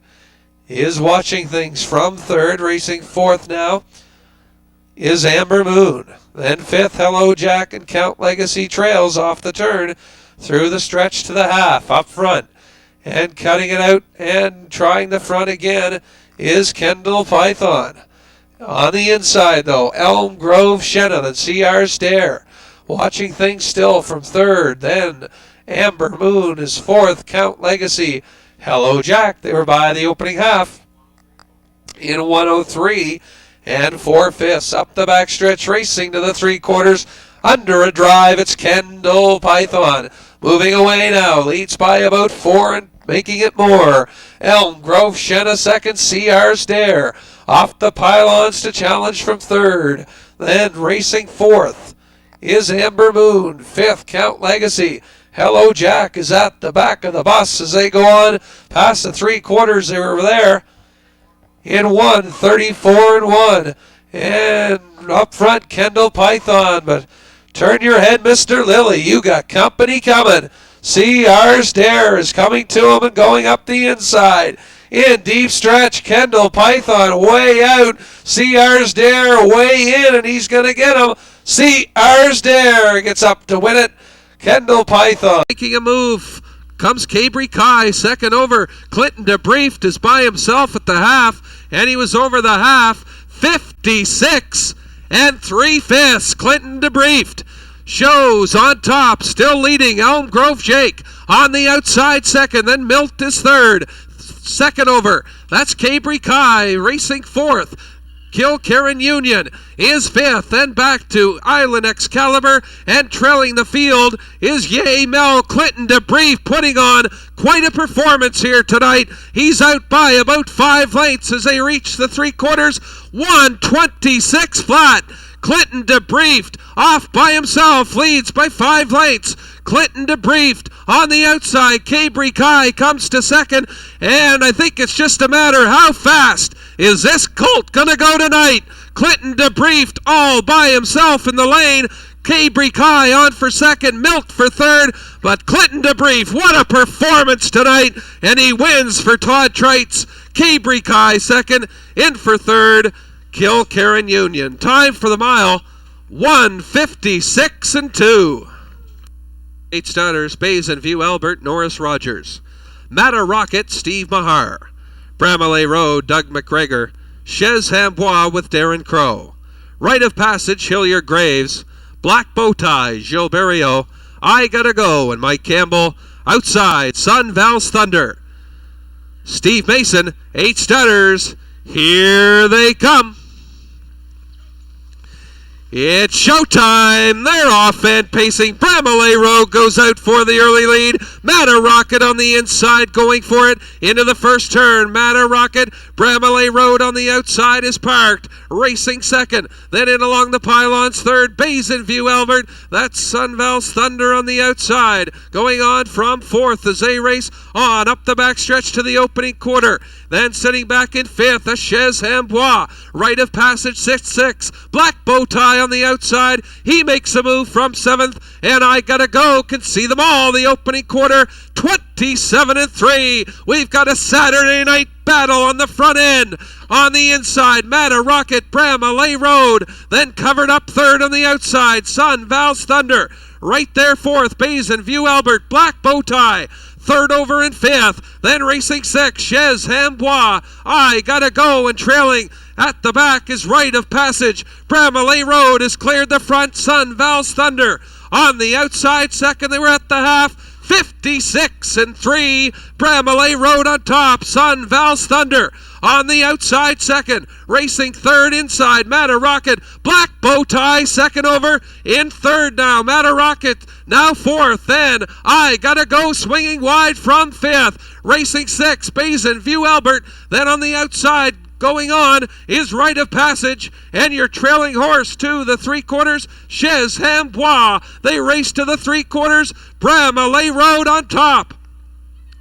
is watching things from third. Racing fourth now is Amber Moon. Then fifth, Hello Jack and Count Legacy trails off the turn through the stretch to the half. Up front and cutting it out and trying the front again is Kendall Python. On the inside, though, Elm Grove Shenna and C.R. Stair watching things still from third. Then Amber Moon is fourth, Count Legacy, Hello Jack. They were by the opening half in 103 and 4/5. Up the backstretch, racing to the 3/4. Under a drive, it's Kendall Python. Moving away now, leads by about 4 and making it more. Elm Grove Shenna second, C.R. Stair off the pylons to challenge from third. Then racing fourth is Amber Moon. Fifth, Count Legacy. Hello Jack is at the back of the bus as they go on past the 3/4. They were there in 1:34 and 1. And up front, Kendall Python. But turn your head, Mr. Lilly. You got company coming. See, Ours Dare is coming to him and going up the inside. In deep stretch, Kendall Python way out. See, Ours Dare way in, and he's going to get him. See, Ours Dare gets up to win it. Kendall Python making a move. Comes Cabri Kai, second over. Clinton Debriefed is by himself at the half, and he was over the half. 56 3/5. Clinton Debriefed shows on top, still leading. Elm Grove Jake on the outside second, then Milt is third. Second over, that's Cabri Kai racing fourth. Kilkerran Union is fifth, then back to Island Excalibur, and trailing the field is Yay Mel. Clinton Debrief putting on quite a performance here tonight. He's out by about 5 lengths as they reach the 3/4. 126 flat. Clinton Debriefed off by himself, leads by 5 lengths. Clinton Debriefed on the outside. Cabri Kai comes to second, and I think it's just a matter how fast is this colt gonna go tonight. Clinton Debriefed all by himself in the lane. Cabri Kai on for second, Milt for third, but Clinton Debrief, what a performance tonight, and he wins for Todd Trites. Cabri Kai second, in for third, Kilkerran Union. Time for the mile, 1:56 and 2. 8 starters, Bays and View Albert, Norris Rogers. Matta Rocket, Steve Mahar. Bramalea Road, Doug McGregor. Chez Hambois with Darren Crow. Rite of Passage, Hillier Graves. Black Bowtie, Gilles Berriot. I Gotta Go, and Mike Campbell. Outside, Sun Val's Thunder. Steve Mason, 8 starters. Here they come. It's showtime. They're off and pacing. Bramalea Road goes out for the early lead. Matta Rocket on the inside going for it into the first turn. Matta Rocket, Bramalea Road on the outside is parked. Racing second. Then in along the pylons third. Basin View Albert. That's Sunval's Thunder on the outside. Going on from fourth as they race on up the backstretch to the opening quarter. Then sitting back in fifth, a Chez Hambois. Rite of Passage 6-6. Black Bowtie on the outside. He makes a move from seventh, and I Gotta Go can see them all. The opening quarter, 27 and 3. We've got a Saturday night battle on the front end. On the inside, Matta Rocket, Bramalea Road. Then covered up third on the outside, Sun Val's Thunder. Right there fourth, Basin View Albert, Black Bowtie. Third over in fifth, then racing sixth, Chez Hambois. I Gotta Go, and trailing at the back is Rite of Passage. Bramalea Road has cleared the front, Sun Val's Thunder. On the outside second, they were at the half, 56 and 3. Bramalea Road on top, Sun Val's Thunder. On the outside second, racing third inside, Matta Rocket. Black Bowtie second over, in third now, Matta Rocket now fourth, then I Gotta Go swinging wide from fifth. Racing sixth, Basin View Albert. Then on the outside going on is Rite of Passage, and your trailing horse to the 3/4, Chez Hambois. They race to the 3/4, Bramalea Road on top.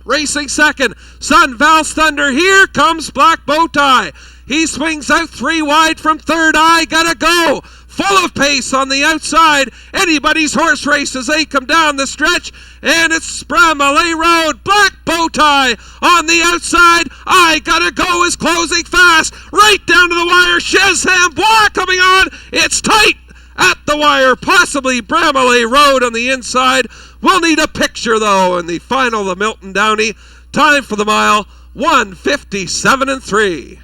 Racing second, Sun Val's Thunder. Here comes Black Bowtie. He swings out 3 wide from third. I Gotta Go. Full of pace on the outside. Anybody's horse race as they come down the stretch. And it's Bramalea Road. Black Bowtie on the outside. I Gotta Go is closing fast. Right down to the wire. Chez Hambois coming on. It's tight at the wire. Possibly Bramalea Road on the inside. We'll need a picture, though, in the final of Milton Downey. Time for the mile, 1:57 and 3.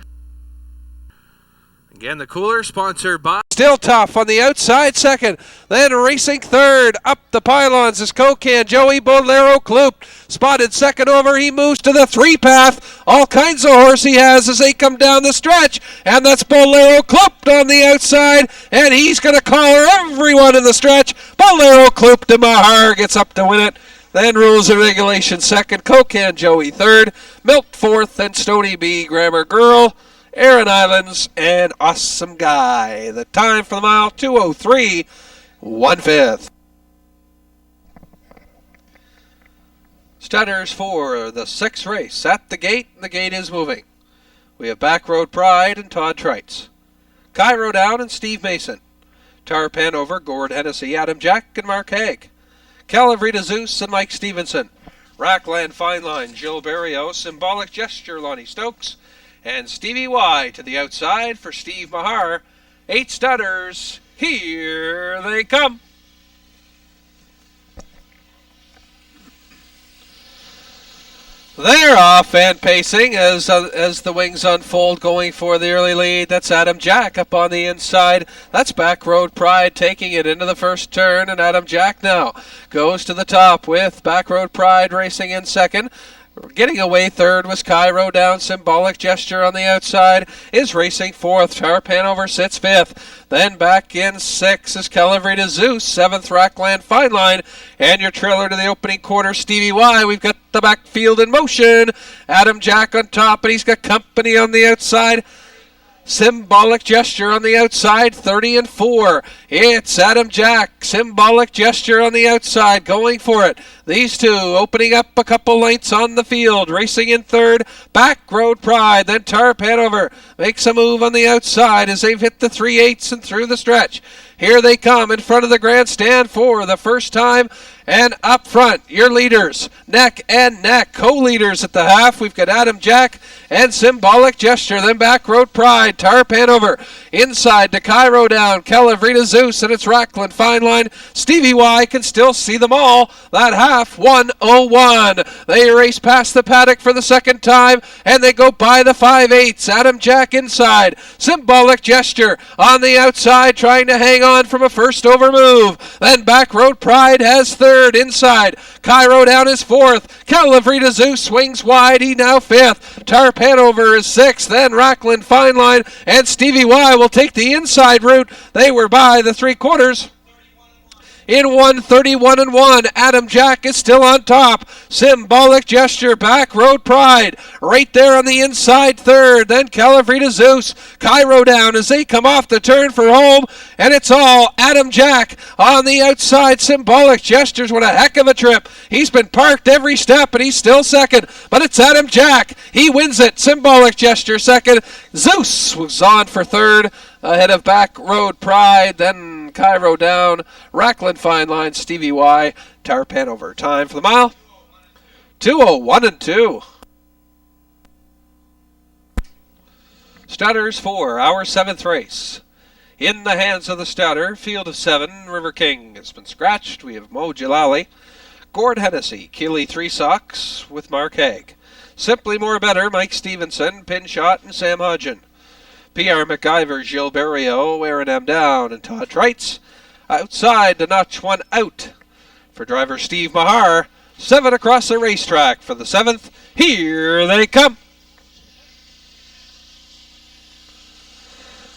Again, the cooler sponsored by Still Tough on the outside second. Then racing third. Up the pylons is Cocan Joey. Bolero Clumped spotted second over. He moves to the 3-path. All kinds of horse he has as they come down the stretch. And that's Bolero Clumped on the outside. And he's going to collar everyone in the stretch. Bolero Clumped to Mahar gets up to win it. Then Rules and Regulations second. Cocan Joey third. Milt fourth. Then Stoney B, Grammar Girl, Aaron Islands, and Awesome Guy. The time for the mile, 2:03, 1/5. Stutters for the 6th race. At the gate, and the gate is moving. We have Back Road Pride and Todd Trites. Cairo Down and Steve Mason. Tarpanover, Gord Hennessy, Adam Jack, and Mark Haig. Calavrita Zeus and Mike Stevenson. Rackland Fine Line, Jill Barrio, Symbolic Gesture, Lonnie Stokes, and Stevie Y to the outside for Steve Mahar. 8 stutters. Here they come. They're off and pacing as the wings unfold, going for the early lead. That's Adam Jack up on the inside. That's Back Road Pride taking it into the first turn, and Adam Jack now goes to the top with Back Road Pride racing in second. Getting away third was Cairo Down. Symbolic Gesture on the outside is racing fourth. Tarpanover sits fifth. Then back in sixth is Calavrita Zeus. Seventh, Rackland Fine Line. And your trailer to the opening quarter, Stevie Y. We've got the backfield in motion. Adam Jack on top, and he's got company on the outside. Symbolic Gesture on the outside, 30 and 4. It's Adam Jack. Symbolic Gesture on the outside, going for it. These two opening up a couple lengths on the field. Racing in third, Back Road Pride. Then Tarpanover makes a move on the outside as they've hit the 3/8 and through the stretch. Here they come in front of the grandstand for the first time. And up front, your leaders, neck and neck, co-leaders at the half. We've got Adam Jack and Symbolic Gesture. Then Back Road Pride, Tarpanover. Inside to Cairo Down, Calavrita Zeus, and it's Rackland Fine Line. Stevie Y can still see them all. That half, 1:01. They race past the paddock for the second time, and they go by the 5/8. Adam Jack inside. Symbolic Gesture on the outside, trying to hang on from a first over move. Then Back Road Pride has third. Inside, Cairo Down is fourth. Calavrita Zeus swings wide. He now fifth. Tarpanover is sixth. Then Rackland Fine Line and Stevie Y will take the inside route. They were by the 3/4. In 1:31 and 1, Adam Jack is still on top. Symbolic Gesture, Back Road Pride, right there on the inside third. Then Calavrita Zeus, Cairo Down as they come off the turn for home, and it's all Adam Jack on the outside. Symbolic Gestures, what a heck of a trip. He's been parked every step, and he's still second, but it's Adam Jack. He wins it. Symbolic Gesture second. Zeus was on for third, ahead of Back Road Pride, then Cairo Down, Rackland Fine Line, Stevie Y, Tarpanover. Time for the mile, 2:01 and 2. Stutters for our 7th race. In the hands of the starter, field of 7, River King has been scratched. We have Mo Jalali, Gord Hennessy, Keeley 3 Socks with Mark Haig. Simply More Better, Mike Stevenson, Pinshot, and Sam Hodgen. PR MacGyver, Jill Barrio, Aaron M. Down, and Todd Trites. Outside to notch one out for driver Steve Mahar. 7 across the racetrack for the 7th. Here they come.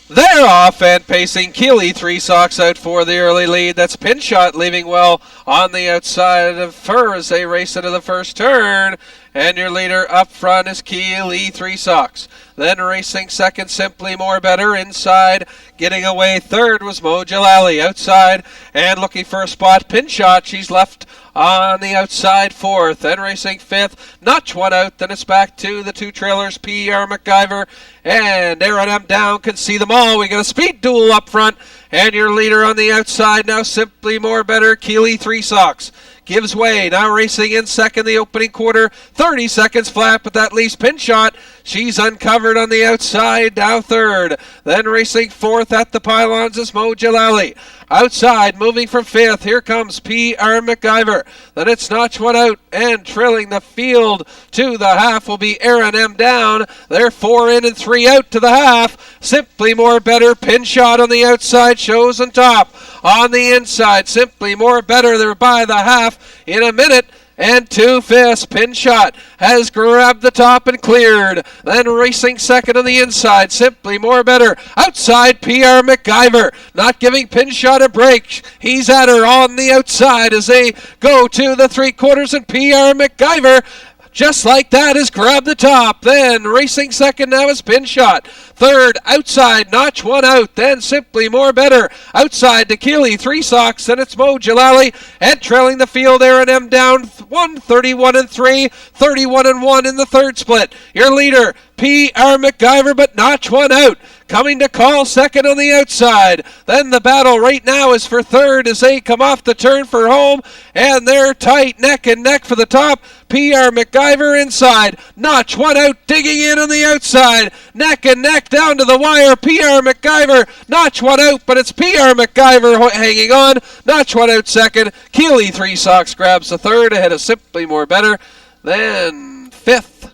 They're off and pacing. Keeley 3 Socks out for the early lead. That's Pinshot leaving well on the outside of her as they race into the first turn. And your leader up front is Keeley 3 Socks. Then racing second, Simply More Better. Inside, getting away third was Mo Jalali. Outside and looking for a spot, Pinshot. She's left on the outside fourth. Then racing fifth, notch one out. Then it's back to the 2 trailers, PR MacGyver and Aaron M. Down can see them all. We got a speed duel up front. And your leader on the outside now, Simply More Better, Keeley 3 Socks. Gives way, now racing in second the opening quarter, 30 seconds flat, but that leaves Pinshot. She's uncovered on the outside, now third. Then racing fourth at the pylons is Mo Jalali. Outside, moving from fifth, here comes PR MacGyver. Then it's notch one out, and trailing the field to the half will be Aaron M. Down. They're 4 in and 3 out to the half. Simply More Better, Pinshot on the outside, shows on top. On the inside, Simply More Better, they're by the half in a minute and 2/5. Pinshot has grabbed the top and cleared. Then racing second on the inside, Simply More Better. Outside, PR MacGyver, not giving Pinshot a break. He's at her on the outside as they go to the 3/4, and PR MacGyver just like that, has grabbed the top. Then racing second now is Pin Shot. Third, outside, Notch one out. Then Simply More Better. Outside to Keeley, 3 Socks. Then it's Mo Jalali. And trailing the field, M down 31 and 3, 31 and 1 in the third split. Your leader, EPR MacGyver, but Notch one out. Coming to call second on the outside. Then the battle right now is for third as they come off the turn for home. And they're tight, neck and neck for the top. EPR MacGyver inside. Notch one out, digging in on the outside. Neck and neck down to the wire. EPR MacGyver. Notch one out, but it's EPR MacGyver hanging on. Notch one out second. Keeley, 3 Socks, grabs the third ahead of Simply More Better. Then fifth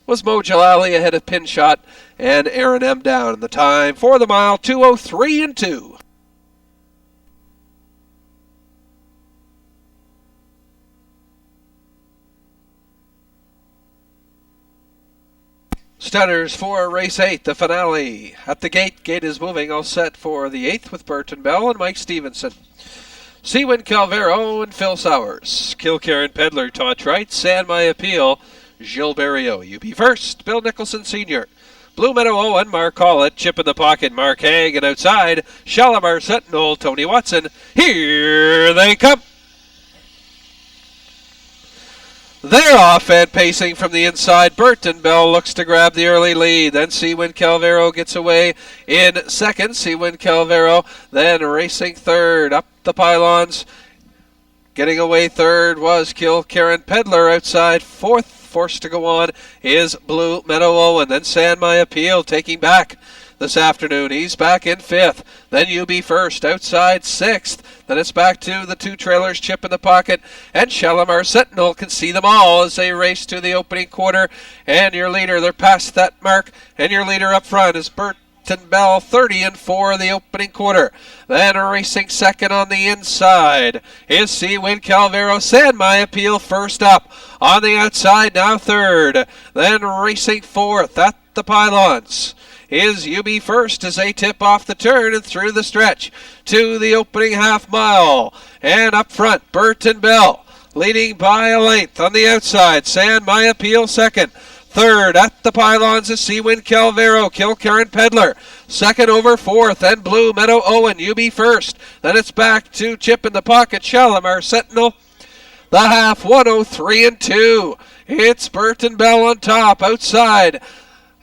was Mo Jalali ahead of Pin Shot and M down. And the time for the mile, 2:03 and 2. Stunners for race 8, the finale. At the gate, gate is moving, all set for the 8th with Burton Bell and Mike Stevenson. Seawind Calvero and Phil Sowers. Kilcairn Peddler, Todd Wright, San My Appeal, Gilles Barrio. You be first, Bill Nicholson Sr. Blue Meadow Owen, Mark Collett, Chip in the Pocket, Mark Haig, and outside, Shalimar Sentinel, Tony Watson. Here they come. They're off and pacing from the inside. Burton Bell looks to grab the early lead. Then Seawind Calvero gets away in second. Seawind Calvero then racing third. Up the pylons. Getting away third was Kilcairn Peddler outside fourth. Forced to go on is Blue Meadow Owen. Then San My Appeal taking back this afternoon. He's back in fifth. Then You Be First outside sixth. Then it's back to the 2 trailers, Chip in the Pocket and Shalimar Sentinel. Can see them all as they race to the opening quarter. And your leader, they're past that mark. And your leader up front is Burton Bell, 30 and 4 the opening quarter. Then racing second on the inside is Seawind Calvero. San My Appeal first up. On the outside now third. Then racing fourth at the pylons is You Be First as they tip off the turn and through the stretch to the opening half mile. And up front, Burton Bell leading by a length. On the outside, San My Appeal second. Third at the pylons is Seawind Calvero, Kilcairn Peddler. Second over fourth, and Blue Meadow Owen, You Be First. Then it's back to Chip in the Pocket, Shalimar Sentinel. The half, 1:03 and 2. It's Burton Bell on top, outside.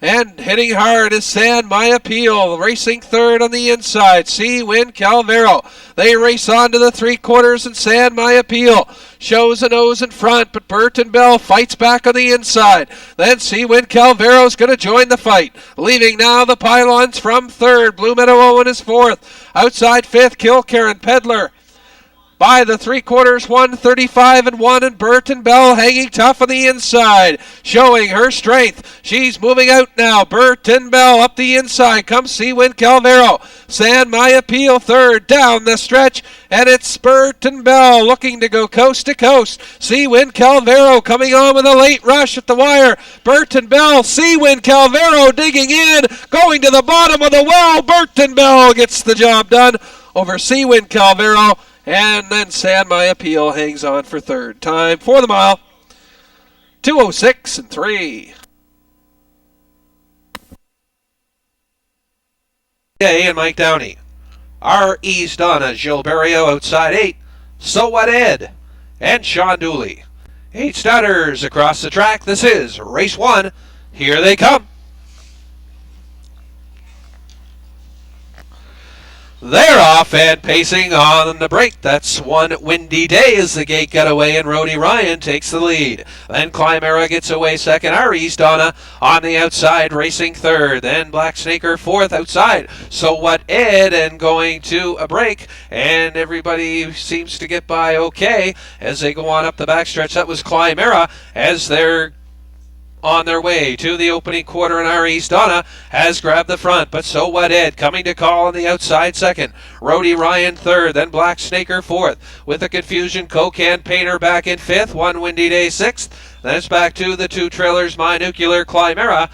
And hitting hard is San My Appeal, racing third on the inside. Seawind Calvero. They race on to the 3/4, and San My Appeal shows a nose in front, but Burton Bell fights back on the inside. Then Seawind Calvero's going to join the fight. Leaving now the pylons from third. Blue Meadow Owen is fourth. Outside fifth, Kilcairn Peddler. By the 3/4, 1:35 and 1, and Burton Bell hanging tough on the inside, showing her strength. She's moving out now. Burton Bell up the inside. Comes Seawind Calvero. San My Appeal third down the stretch, and it's Burton Bell looking to go coast to coast. Seawind Calvero coming on with a late rush at the wire. Burton Bell, Seawind Calvero digging in, going to the bottom of the well. Burton Bell gets the job done over Seawind Calvero. And then San My Appeal hangs on for third. Time for the mile, 2:06 and 3. And Mike Downey. R. E's Donna, Gilles Barrio outside 8. So What Ed? And Sean Dooley. 8 starters across the track. This is race 1. Here they come. They're off and pacing on the break. That's One Windy Day as the gate got away and Rody Ryan takes the lead. Then Climera gets away second. Ari's Donna on the outside racing third. Then Black Snaker fourth outside. So What Ed and going to a break. And everybody seems to get by okay as they go on up the backstretch. That was Climera as they're on their way to the opening quarter, and Ari's Donna has grabbed the front, but So What Ed coming to call on the outside second. Rody Ryan third, then Black Snaker fourth. With the confusion, Cocan Painter back in fifth, One Windy Day sixth. Then it's back to the 2 trailers, My Nuclear Climera.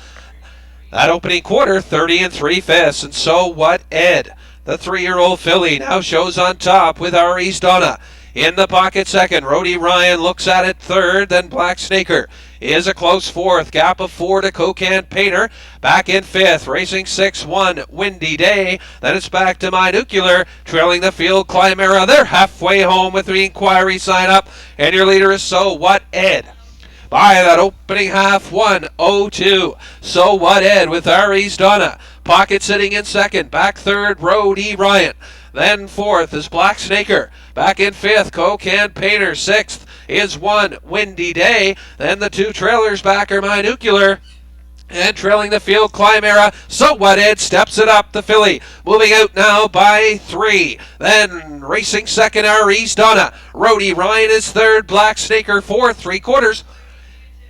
That opening quarter, 30 and 3/5, and So What Ed. The 3-year-old filly now shows on top with Ari's Donna. In the pocket second, Rody Ryan looks at it third, then Black Snaker is a close fourth. Gap of 4 to Cocan Painter. Back in fifth. Racing 6-1 Windy Day. Then it's back to My Nuclear. Trailing the field Climera. They're halfway home with the inquiry sign up. And your leader is So What Ed. By that opening half, 1:02. So What Ed with Aries Donna. Pocket sitting in second. Back third, Road E. Ryan. Then fourth is Black Snaker. Back in fifth, Cocan Painter. Sixth is One Windy Day. Then the two trailers back are My Nuclear. And trailing the field, Climera. So What Ed steps it up, the filly. Moving out now by 3. Then racing second, Aries Donna. Road E. Ryan is third. Black Snaker fourth. 3/4.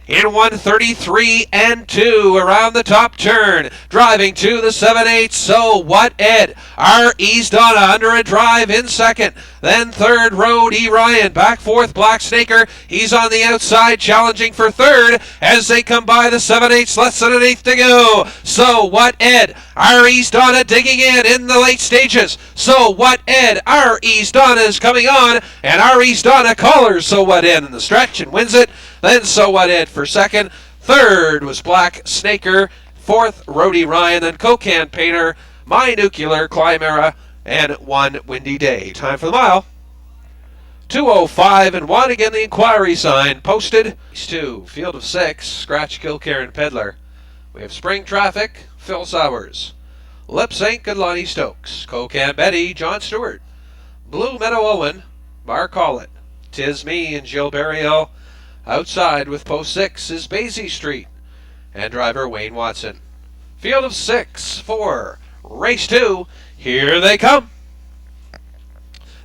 In 1:33 and 2 around the top turn. Driving to the 7/8. So What Ed. R. East Donna under a drive in second. Then third, Road E. Ryan. Back fourth, Black Snaker. He's on the outside challenging for third as they come by the 7/8. Less than an eighth to go. So What Ed. R. East Donna digging in the late stages. So What Ed. R. East Donna is coming on. And R. East Donna collars So What Ed in the stretch and wins it. Then So What Ed for second. Third was Black Snaker. Fourth, Road E. Ryan. Then Cocan Painter, My Nuclear, Climera, and One Windy Day. Time for the mile. 2:05 and 1. Again, the inquiry sign posted. 2, Field of 6, Scratch Kilcare and Peddler. We have Spring Traffic, Phil Sowers. Lip Sync and Lonnie Stokes. Cocan Betty, John Stewart. Blue Meadow Owen, Bar Collett. Tis Me and Jill Burial. Outside with post 6 is Basie Street and driver Wayne Watson. Field of 6 for race 2. Here they come.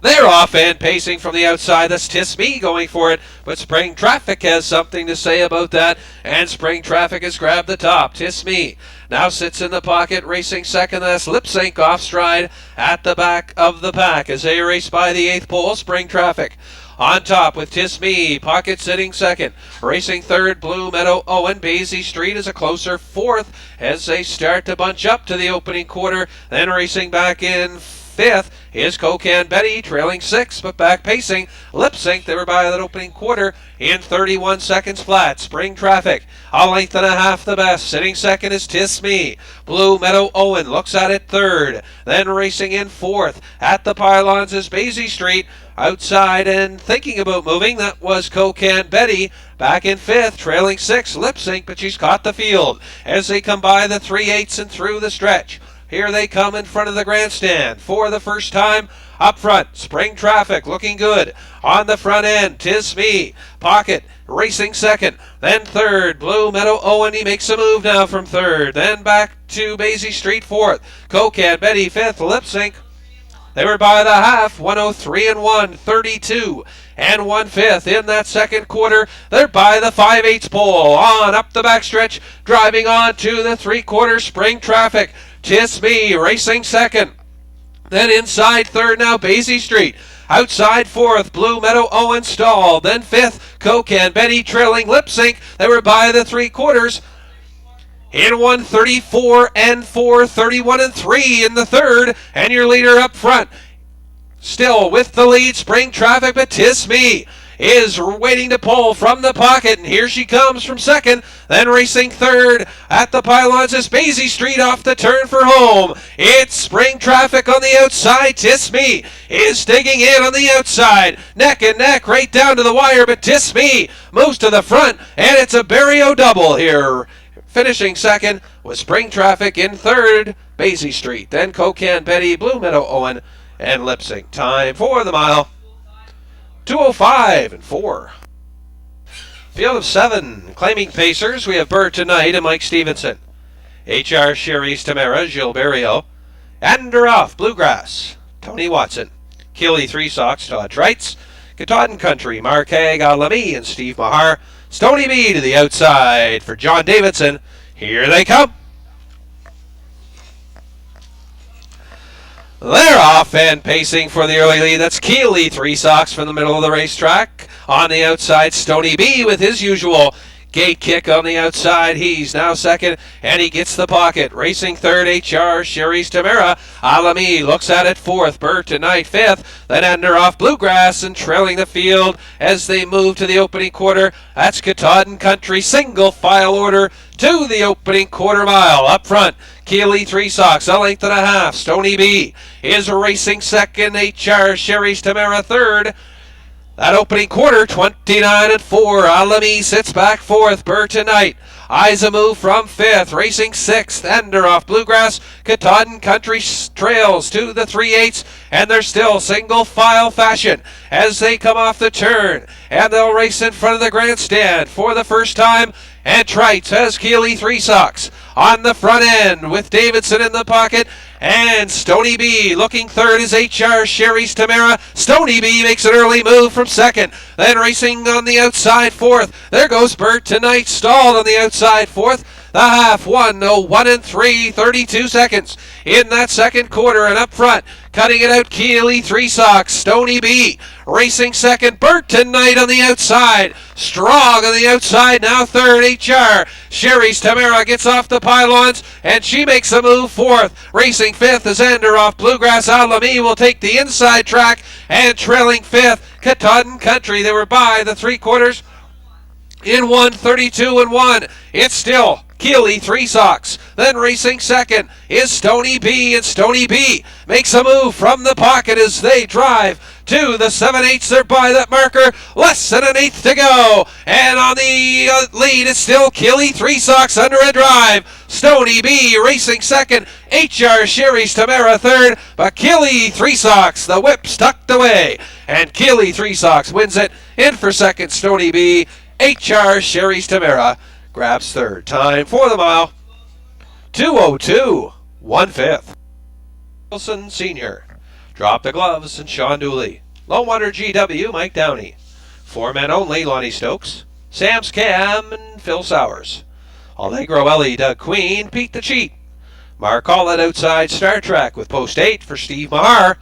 They're off and pacing from the outside. That's Tis Me going for it, but Spring Traffic has something to say about that, and Spring Traffic has grabbed the top. Tis Me now sits in the pocket, racing second. That's Lip Sync off stride at the back of the pack as they race by the 8th pole. Spring Traffic on top with Tis Me, pocket sitting second. Racing third, Blue Meadow Owen. Basie Street is a closer fourth as they start to bunch up to the opening quarter. Then racing back in fifth is Cocan Betty, trailing 6, but back pacing. Lip Sync, they were by that opening quarter in 31 seconds flat. Spring Traffic, a length and a half the best. Sitting second is Tis Me. Blue Meadow Owen looks at it third. Then racing in fourth at the pylons is Basie Street. Outside and thinking about moving, that was Cocan Betty. Back in fifth, trailing 6, Lip Sync, but she's caught the field as they come by the 3/8 and through the stretch. Here they come in front of the grandstand for the first time. Up front, Spring Traffic looking good. On the front end, Tis Me. Pocket racing second. Then third, Blue Meadow Owen. He makes a move now from third. Then back to Basie Street fourth. Cocan Betty fifth. Lip Sync, they were by the half. 1:03 and 1. 32 and 1/5 in that second quarter. They're by the 5/8 pole. On up the backstretch. Driving on to the 3/4. Spring Traffic. Tis Me racing second. Then inside third now, Basie Street. Outside fourth, Blue Meadow Owen stalled. Then fifth, Cocan Betty trailing Lip Sync. They were by the 3/4. In 1:34 and 4, 31 and 3 in the third. And your leader up front. Still with the lead, Spring Traffic, but Tis Me is waiting to pull from the pocket, and here she comes from second. Then racing third at the pylons is Basie Street off the turn for home. It's Spring Traffic on the outside. Tis Me is digging in on the outside. Neck and neck right down to the wire, but Tis Me moves to the front, and it's a Barrio double here. Finishing second was Spring Traffic. In third, Basie Street. Then Cocan Betty, Blue Meadow Owen, and Lip Sync. Time for the mile. 2:05 and 4. Field of 7, claiming pacers. We have Burton Knight and Mike Stevenson. HR Sherry's Tamara, Jill Burial. Andoroff, Bluegrass, Tony Watson. Keeley 3 Socks, Todd Treitz. Katahdin Country, Mark Haig, Lamy, and Steve Mahar. Stoney B to the outside for John Davidson. Here they come. They're off and pacing for the early lead. That's Keeley 3 Socks from the middle of the racetrack. On the outside, Stoney B with his usual Gate kick on the outside. He's now second, and he gets the pocket. Racing third, HR Sherry's Tamara. Alamy looks at it fourth. Burton Knight fifth. Then Ender off Bluegrass and trailing the field as they move to the opening quarter. That's Katahdin Country. Single file order to the opening quarter mile. Up front, Keeley 3 Socks, a length and a half. Stoney B is racing second. HR Sherry's Tamara third. That opening quarter, 29-4. Alamy sits back fourth. Burton Knight eyes a move from fifth. Racing sixth. Ender off Bluegrass. Katahdin Country trails to the 3/8, and they're still single file fashion as they come off the turn. And they'll race in front of the grandstand for the first time. And Trites has Keeley 3 Socks on the front end with Davidson in the pocket. And Stoney B looking third is HR Sherry's Tamara. Stoney B makes an early move from second. Then racing on the outside fourth. There goes Burton Knight, stalled on the outside fourth. The half, 1:01 3, 32 seconds in that second quarter. And up front, cutting it out, Keeley 3 Socks. Stoney B racing second. Burton Knight on the outside. Strong on the outside, now third. HR Sherry's Tamara gets off the pylons, and she makes a move fourth. Racing fifth is Ender off Bluegrass. Alamy will take the inside track, and trailing fifth, Katahdin Country. They were by the 3/4 in 1:32-1. It's still Keeley 3 Socks. Then racing second is Stoney B, and Stoney B makes a move from the pocket as they drive to the 7/8. They're by that marker. Less than an eighth to go. And on the lead is still Keeley 3 Socks under a drive. Stoney B racing second. HR Sherry's Tamara third. But Keeley 3 Socks, the whip's tucked away. And Keeley 3 Socks wins it. In for second, Stoney B. HR Sherry's Tamara grabs third. Time for the mile, 2:02 1/5. Wilson Sr. Drop the gloves and Sean Dooley. Low water GW Mike Downey. 4 men only Lonnie Stokes, Sam's Cam and Phil Sowers. Allegro Ellie Doug Queen, Pete the Cheat. Mark Allett outside Star Trek with post 8 for Steve Mahar.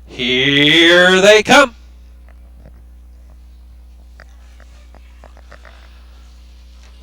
Here they come.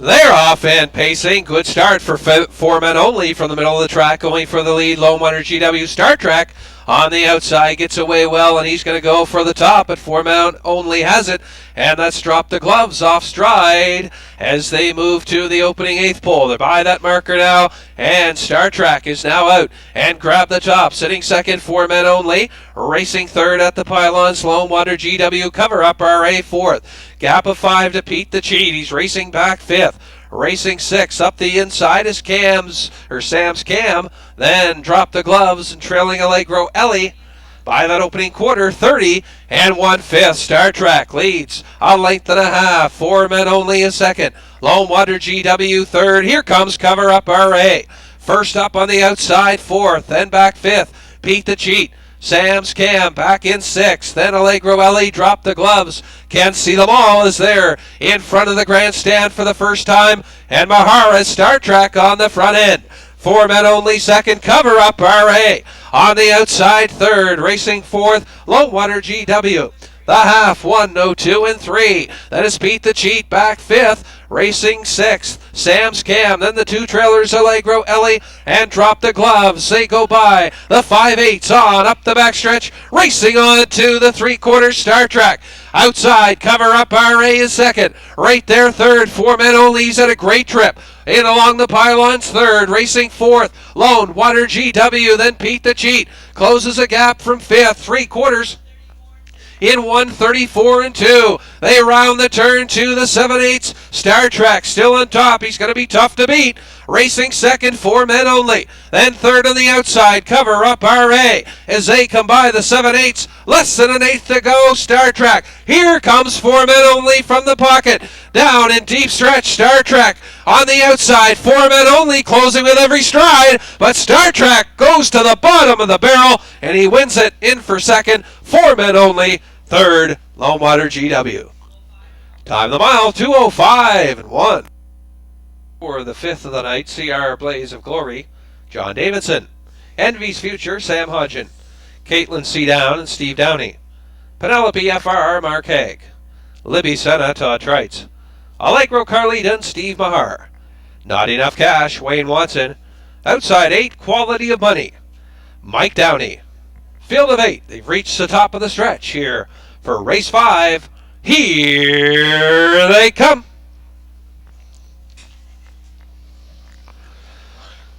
They're off and pacing. Good start for 4 men only from the middle of the track, going for the lead. Low Water GW Star Trek on the outside gets away well, and he's going to go for the top, but 4 men only has it, and that's dropped the gloves off stride as they move to the opening 8th pole. They're by that marker now, and Star Trek is now out and grab the top. Sitting second, 4 men only. Racing third at the pylons, Lone Water GW cover up RA fourth. Gap of 5 to Pete the Cheat. He's racing back fifth. Racing 6 up the inside is Sam's Cam. Then drop the gloves and trailing Allegro Ellie by that opening quarter, 30 1/5. Star Trek leads a length and a half. 4 men only a second. Lone Water GW third. Here comes cover up RA. First up on the outside, fourth. Then back fifth, Pete the Cheat. Sam's Cam back in 6th. Then Allegro Ellie dropped the gloves. Can't see them all as they're in front of the grandstand for the first time. And Mahara's Star Trek on the front end. 4 men only second. Cover up RA on the outside third. Racing fourth, Low Water GW. The half, 1:02 3. That is Pete the Cheat back fifth. Racing 6th, Sam's Cam. Then the 2 trailers, Allegro Ellie, and drop the gloves. They go by the 5/8 on up the backstretch. Racing on to the 3/4 Star Trek. Outside, cover up RA is second. Right there, third. 4 men only. He's had a great trip. In along the pylons, third. Racing fourth, Lone Water GW. Then Pete the Cheat closes a gap from fifth. 3/4 in 1:34 2. They round the turn to the 7/8. Star Trek still on top. He's going to be tough to beat. Racing second, 4 men only. Then third on the outside, cover up RA as they come by the 7/8. Less than an eighth to go. Star Trek. Here comes 4 men only from the pocket. Down in deep stretch, Star Trek on the outside. 4 men only closing with every stride. But Star Trek goes to the bottom of the barrel, and he wins it. In for second, 4 men only. Third, Lone Water GW. Time the mile, 2:05 1. For the 5th of the night, CR Blaze of Glory, John Davidson. Envy's Future, Sam Hodgin. Caitlin C. Down and Steve Downey. Penelope FRR, Mark Haig. Libby Senna, Todd Trites. Allegro Carlita and Steve Mahar. Not Enough Cash, Wayne Watson. Outside 8, Quality of Money, Mike Downey. Field of 8, they've reached the top of the stretch here for race 5. Here they come.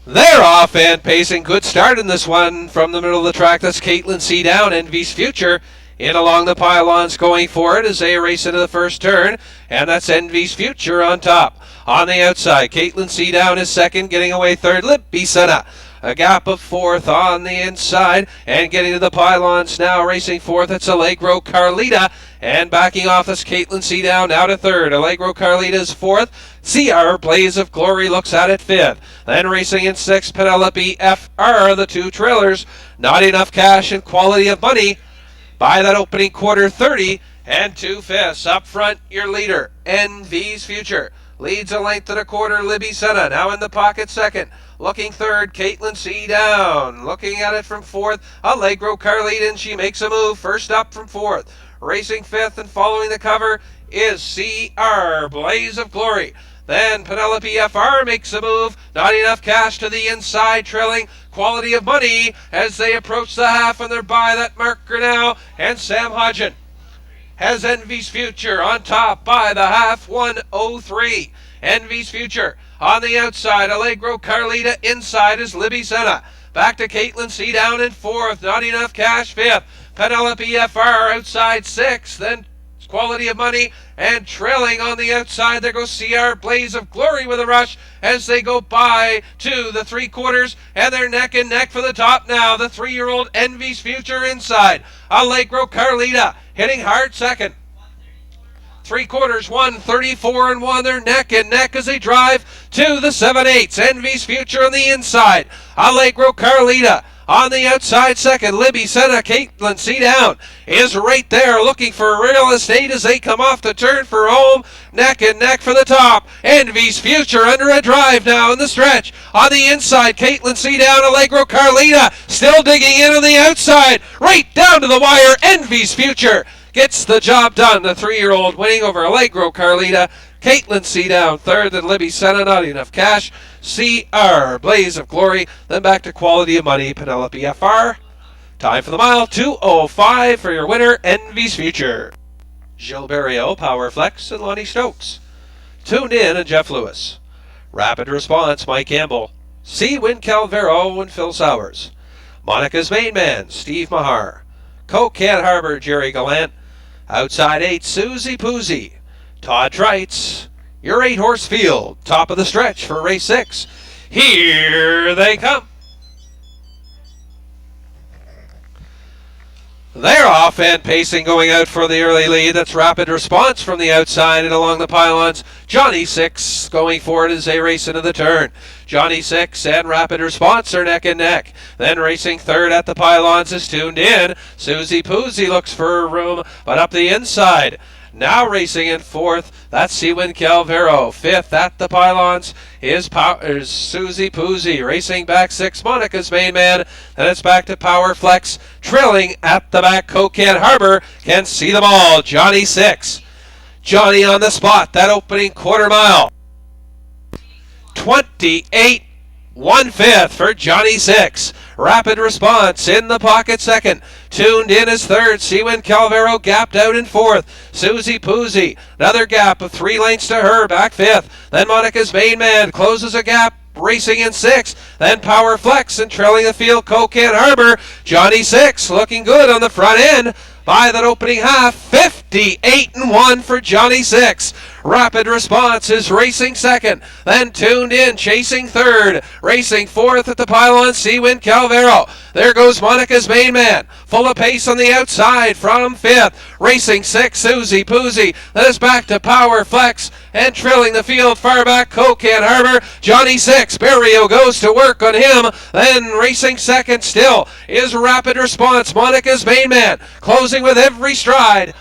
They're off and pacing. Good start in this one from the middle of the track. That's Caitlin C. Down, Envy's Future. In along the pylons going for it as they race into the first turn. And that's Envy's Future on top. On the outside, Caitlin C. Down is second, getting away third. Libby Senna, a gap of fourth on the inside. And getting to the pylons now, racing fourth. It's Allegro Carlita. And backing off is Caitlin C. Down, now to third. Allegro Carlita's fourth. CR Blaze of Glory looks at it fifth. Then racing in sixth, Penelope FR, the two trailers. Not Enough Cash and Quality of Money. By that opening quarter, 30 and 2/5. Up front, your leader, Envy's Future. Leads a length and a quarter, Libby Senna. Now in the pocket second. Looking third, Caitlin C. Down. Looking at it from fourth, Allegro Carlita, and she makes a move. First up from fourth. Racing fifth and following the cover is CR Blaze of Glory. Then Penelope FR makes a move. Not Enough Cash to the inside, trailing Quality of Money as they approach the half, and they're by that marker now. And Sam Hodgen has Envy's Future on top by the half, 1:03. Envy's Future on the outside. Allegro Carlita inside is Libby Senna. Back to Caitlin C. Down in fourth. Not Enough Cash fifth. Penelope FR outside sixth. Then Quality of Money, and trailing on the outside, there goes CR Blaze of Glory with a rush as they go by to the 3/4, and they're neck and neck for the top now. The 3-year-old Envy's Future inside. Allegro Carlita hitting hard second. 3/4, 1:34 and 1. They're neck and neck as they drive to the 7/8. Envy's Future on the inside. Allegro Carlita on the outside second. Libby Senna, Caitlin C. Down is right there looking for real estate as they come off the turn for home. Neck and neck for the top. Envy's Future under a drive now in the stretch. On the inside, Caitlin C. Down, Allegro Carlita still digging in on the outside. Right down to the wire. Envy's Future gets the job done. The 3-year-old winning over Allegro Carlita. Caitlin C. Down third, then Libby Senna, Not Enough Cash. CR Blaze of Glory, then back to Quality of Money, Penelope FR. Time for the mile, 2:05 for your winner, Envy's Future. Gilberto, Power Flex, and Lonnie Stokes. Tuned in and Jeff Lewis. Rapid Response, Mike Campbell. C. Win Calvero and Phil Sowers. Monica's Main Man, Steve Mahar. Coquette Harbor, Jerry Gallant. Outside 8, Susie Poozy. Todd Trites. Your 8-horse field, top of the stretch for race 6. Here they come. They're off and pacing, going out for the early lead. That's Rapid Response from the outside and along the pylons. Johnny 6 going forward as they race into the turn. Johnny 6 and Rapid Response are neck and neck. Then racing third at the pylons is Tuned In. Susie Poozy looks for room, but up the inside. Now racing in fourth, that's Seawin Calvero. Fifth at the pylons is Susie Poozy. Racing back 6, Monica's Main Man. Then it's back to Power Flex. Trailing at the back, Coquette Harbor. Can see them all. Johnny 6. Johnny on the spot. That opening quarter mile. 28 1/5 for Johnny 6. Rapid Response in the pocket second. Tuned In is third. Seawin Calvero gapped out in fourth. Susie Poozy, another gap of 3 lengths to her, back fifth. Then Monica's Main Man closes a gap, racing in sixth. Then Power Flex and trailing the field, Coquette Harbor. Johnny 6 looking good on the front end. By that opening half, 58 1 for Johnny 6. Rapid Response is racing second. Then Tuned In chasing third. Racing fourth at the pylon, Seawin Calvero. There goes Monica's Main Man. Full of pace on the outside from fifth. Racing 6, Susie Poozy. Then it's back to Power Flex. And trailing the field far back, Coquette Harbor. Johnny 6, Barrio goes to work on him. Then racing second still is Rapid Response. Monica's Main Man closing with every stride.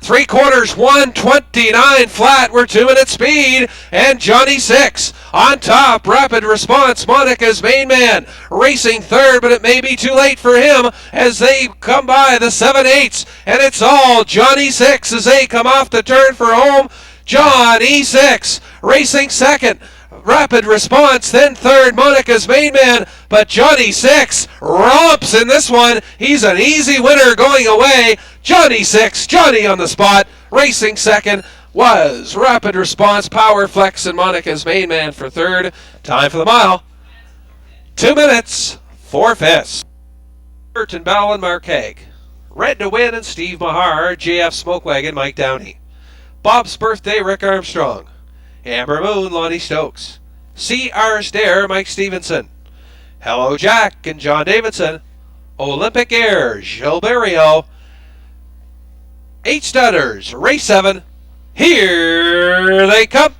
3/4, 1:29 flat. We're 2-minute speed. And Johnny 6 on top. Rapid Response, Monica's Main Man racing third, but it may be too late for him as they come by the 7/8. And it's all Johnny 6 as they come off the turn for home. Johnny 6 racing second. Rapid Response, then third, Monica's Main Man, but Johnny 6 romps in this one. He's an easy winner going away. Johnny 6, Johnny on the spot, racing second was Rapid Response, Power Flex, and Monica's Main Man for third. Time for the mile. 2 minutes, 4/5. Burton Bell and Mark Haig. Red to Win and Steve Mahar, JF Smoke Wagon, Mike Downey. Bob's Birthday, Rick Armstrong. Amber Moon, Lonnie Stokes. C.R.'s Dare, Mike Stevenson. Hello Jack and John Davidson. Olympic Air, Gilberto. 8 Studders, race 7. Here they come.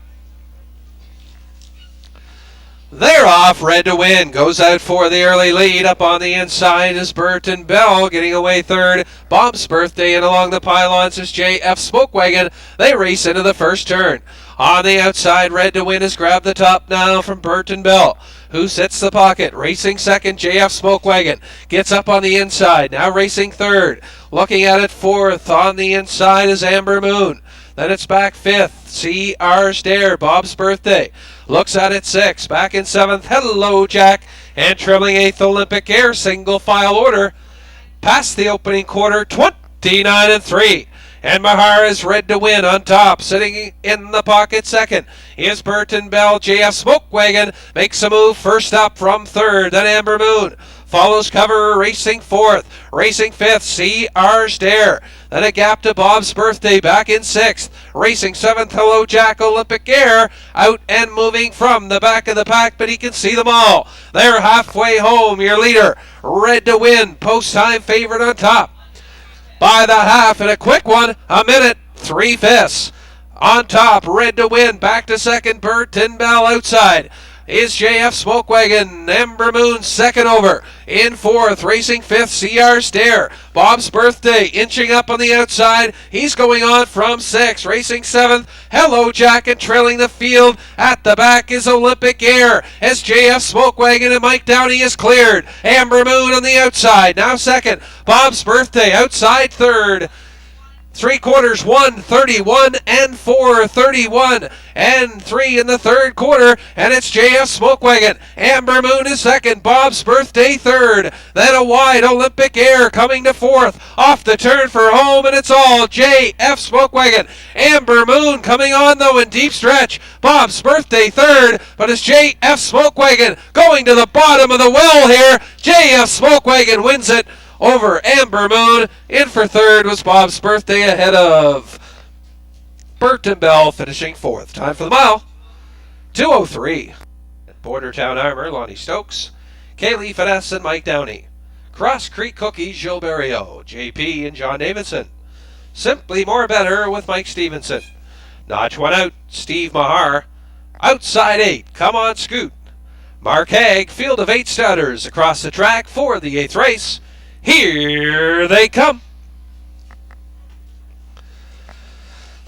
They're off. Red to Win goes out for the early lead. Up on the inside is Burton Bell getting away third. Bob's Birthday, and along the pylons is JF Smoke Wagon. They race into the first turn. On the outside, Red to Win has grabbed the top now from Burton Bell, who sits the pocket. Racing second, JF Smoke Wagon gets up on the inside. Now racing third. Looking at it fourth. On the inside is Amber Moon. Then it's back fifth. C.R.'s Dare, Bob's Birthday. Looks at it sixth. Back in seventh, Hello Jack. And trailing eighth, Olympic Air, single file order. Past the opening quarter, 29-3. And Mahar is Red to Win on top. Sitting in the pocket second is Burton Bell. JF Smoke Wagon makes a move first up from third. Then Amber Moon follows cover, racing fourth. Racing fifth, C.R.'s Dare. Then a gap to Bob's Birthday, back in sixth. Racing seventh, Hello Jack, Olympic Air. Out and moving from the back of the pack, but he can see them all. They're halfway home. Your leader, Red to Win, post-time favorite on top. By the half, and a quick one, 1 minute, 3/5. On top, Red to Win, back to second, Burton Bell outside. Is JF Smoke Wagon. Amber Moon second over. In fourth, racing fifth, C.R.'s Dare. Bob's Birthday inching up on the outside. He's going on from sixth. Racing seventh, Hello Jack, and trailing the field. At the back is Olympic Air as JF Smoke Wagon and Mike Downey is cleared. Amber Moon on the outside. Now second, Bob's Birthday outside third. 3/4, 1:31 and 4:31 and 3 in the third quarter, and it's JF Smoke Wagon. Amber Moon is second, Bob's Birthday third. Then a wide Olympic Air coming to fourth. Off the turn for home, and it's all JF Smoke Wagon. Amber Moon coming on though in deep stretch. Bob's Birthday third, but it's JF Smoke Wagon going to the bottom of the well here. JF Smoke Wagon wins it over Amber Moon. In for third was Bob's Birthday ahead of Burton Bell, finishing fourth. Time for the mile. 2:03. Bordertown Armor, Lonnie Stokes. Keeley, Finesse, and Mike Downey. Cross Creek Cookie, Gilberto, JP, and John Davidson. Simply More Better with Mike Stevenson. Notch one out, Steve Mahar. Outside 8, Come On Scoot. Mark Haig, field of 8 Studders across the track for the 8th race. Here they come.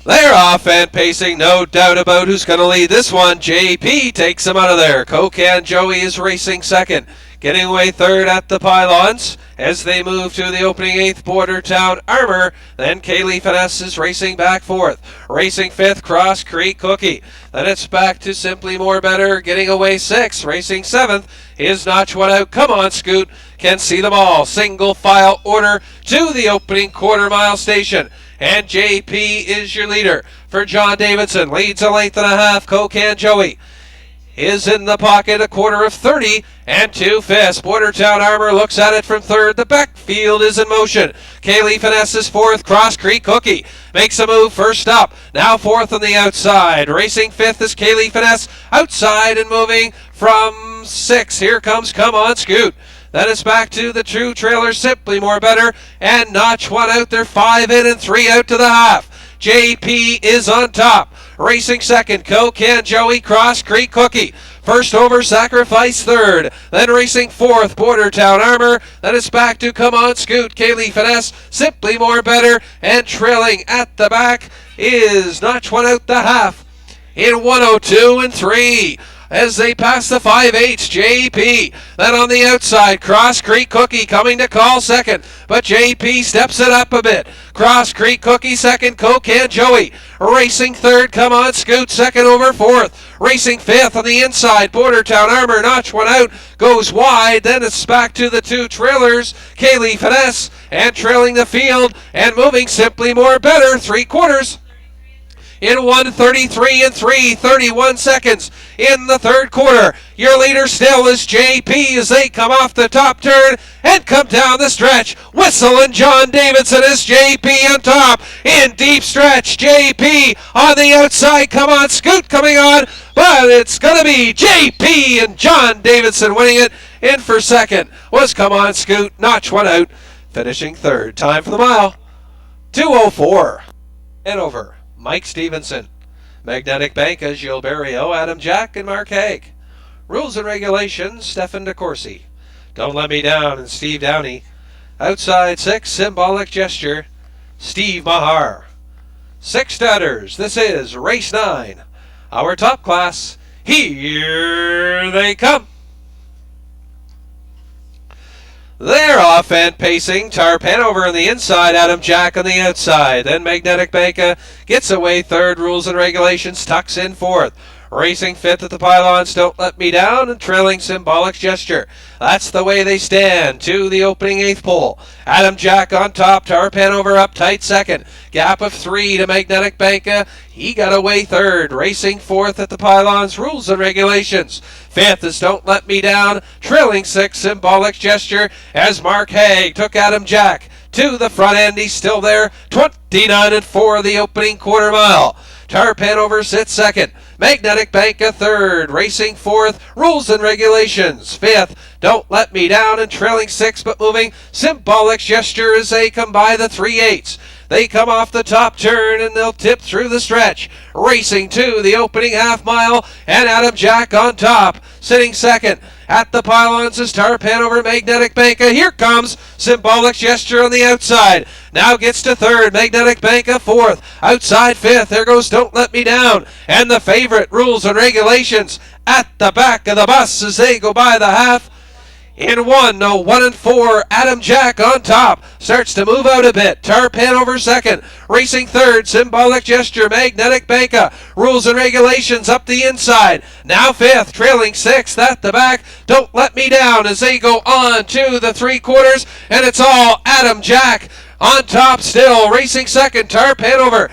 They're off and pacing, no doubt about who's going to lead this one. JP takes them out of there. Cocan Joey is racing second. Getting away third at the pylons as they move to the opening 8th, Bordertown Armor. Then Keeley Finesse is racing back fourth. Racing fifth, Cross Creek Cookie. Then it's back to Simply More Better, getting away sixth. Racing seventh is Notch One Out. Come On Scoot, can see them all. Single file order to the opening quarter mile station. And JP is your leader. For John Davidson, leads a length and a half. Cocan Joey is in the pocket, a quarter of 30 and 2/5. Bordertown Armor looks at it from third. The backfield is in motion. Keeley Finesse is fourth. Cross Creek Cookie makes a move first up. Now fourth on the outside. Racing fifth is Keeley Finesse. Outside and moving from sixth. Here comes Come On Scoot. Then it's back to the true trailer, Simply More Better, and Notch One Out. They're 5 in and 3 out to the half. JP is on top. Racing second, Cocan Joey, Cross Creek Cookie. First over, Sacrifice third. Then racing fourth, Bordertown Armor. Then it's back to Come On Scoot, Keeley Finesse, Simply More Better. And trailing at the back is Notch One Out the half in 1:02 and 3. as they pass the 5/8, JP. Then on the outside, Cross Creek Cookie coming to call second, but JP steps it up a bit. Cross Creek Cookie second, Cocan Joey. Racing third, Come On Scoot second over fourth. Racing fifth on the inside, Bordertown Armor, notch one out, goes wide. Then it's back to the two trailers, Keeley Finesse, and trailing the field and moving Simply More Better, 3/4. In 1:33 and 3:31 seconds in the third quarter. Your leader still is JP as they come off the top turn and come down the stretch. Whistle and John Davidson is JP on top. In deep stretch, JP on the outside. Come On Scoot coming on, but it's going to be JP and John Davidson winning it. In for second was Come On Scoot, notch one out, finishing third. Time for the mile, 2:04 and over. Mike Stevenson. Magnetic Banca, Gilles Barrio, Adam Jack, and Mark Haig. Rules and regulations, Stefan DeCourcy. Don't Let Me Down, and Steve Downey. Outside 6, Symbolic Gesture, Steve Mahar. 6 starters, this is race 9. Our top class, here they come. They're off and pacing. Tarpanover on the inside, Adam Jack on the outside. Then Magnetic Banca gets away third. Rules and regulations tucks in fourth. Racing fifth at the pylons, Don't Let Me Down, and trailing Symbolic Gesture. That's the way they stand to the opening 8th pole. Adam Jack on top, Tarpanover up tight second. Gap of 3 to Magnetic Banca. He got away third. Racing fourth at the pylons, Rules and regulations. Fifth is Don't Let Me Down, trailing 6, Symbolic Gesture, as Mark Haig took Adam Jack to the front end. He's still there, 29 and 4 the opening quarter mile. Tarpanover sits second. Magnetic Banca third. Racing fourth. Rules and regulations. Fifth, Don't Let Me Down, and trailing 6 but moving, Symbolic Gesture as they come by the 3/8. They come off the top turn and they'll tip through the stretch. Racing to the opening half mile, and Adam Jack on top, sitting second. At the pylons is Tarpanover, Magnetic Banca. Here comes Symbolic Gesture on the outside. Now gets to third, Magnetic Banca fourth. Outside fifth, there goes Don't Let Me Down. And the favorite, Rules and Regulations, at the back of the bus as they go by the half. In 1 and 4, Adam Jack on top. Starts to move out a bit. Tarpanover second. Racing third, Symbolic Gesture, Magnetic Banca. Rules and regulations up the inside. Now fifth, trailing 6th at the back. Don't Let Me Down as they go on to the 3/4. And it's all Adam Jack on top still. Racing second, Tarpanover.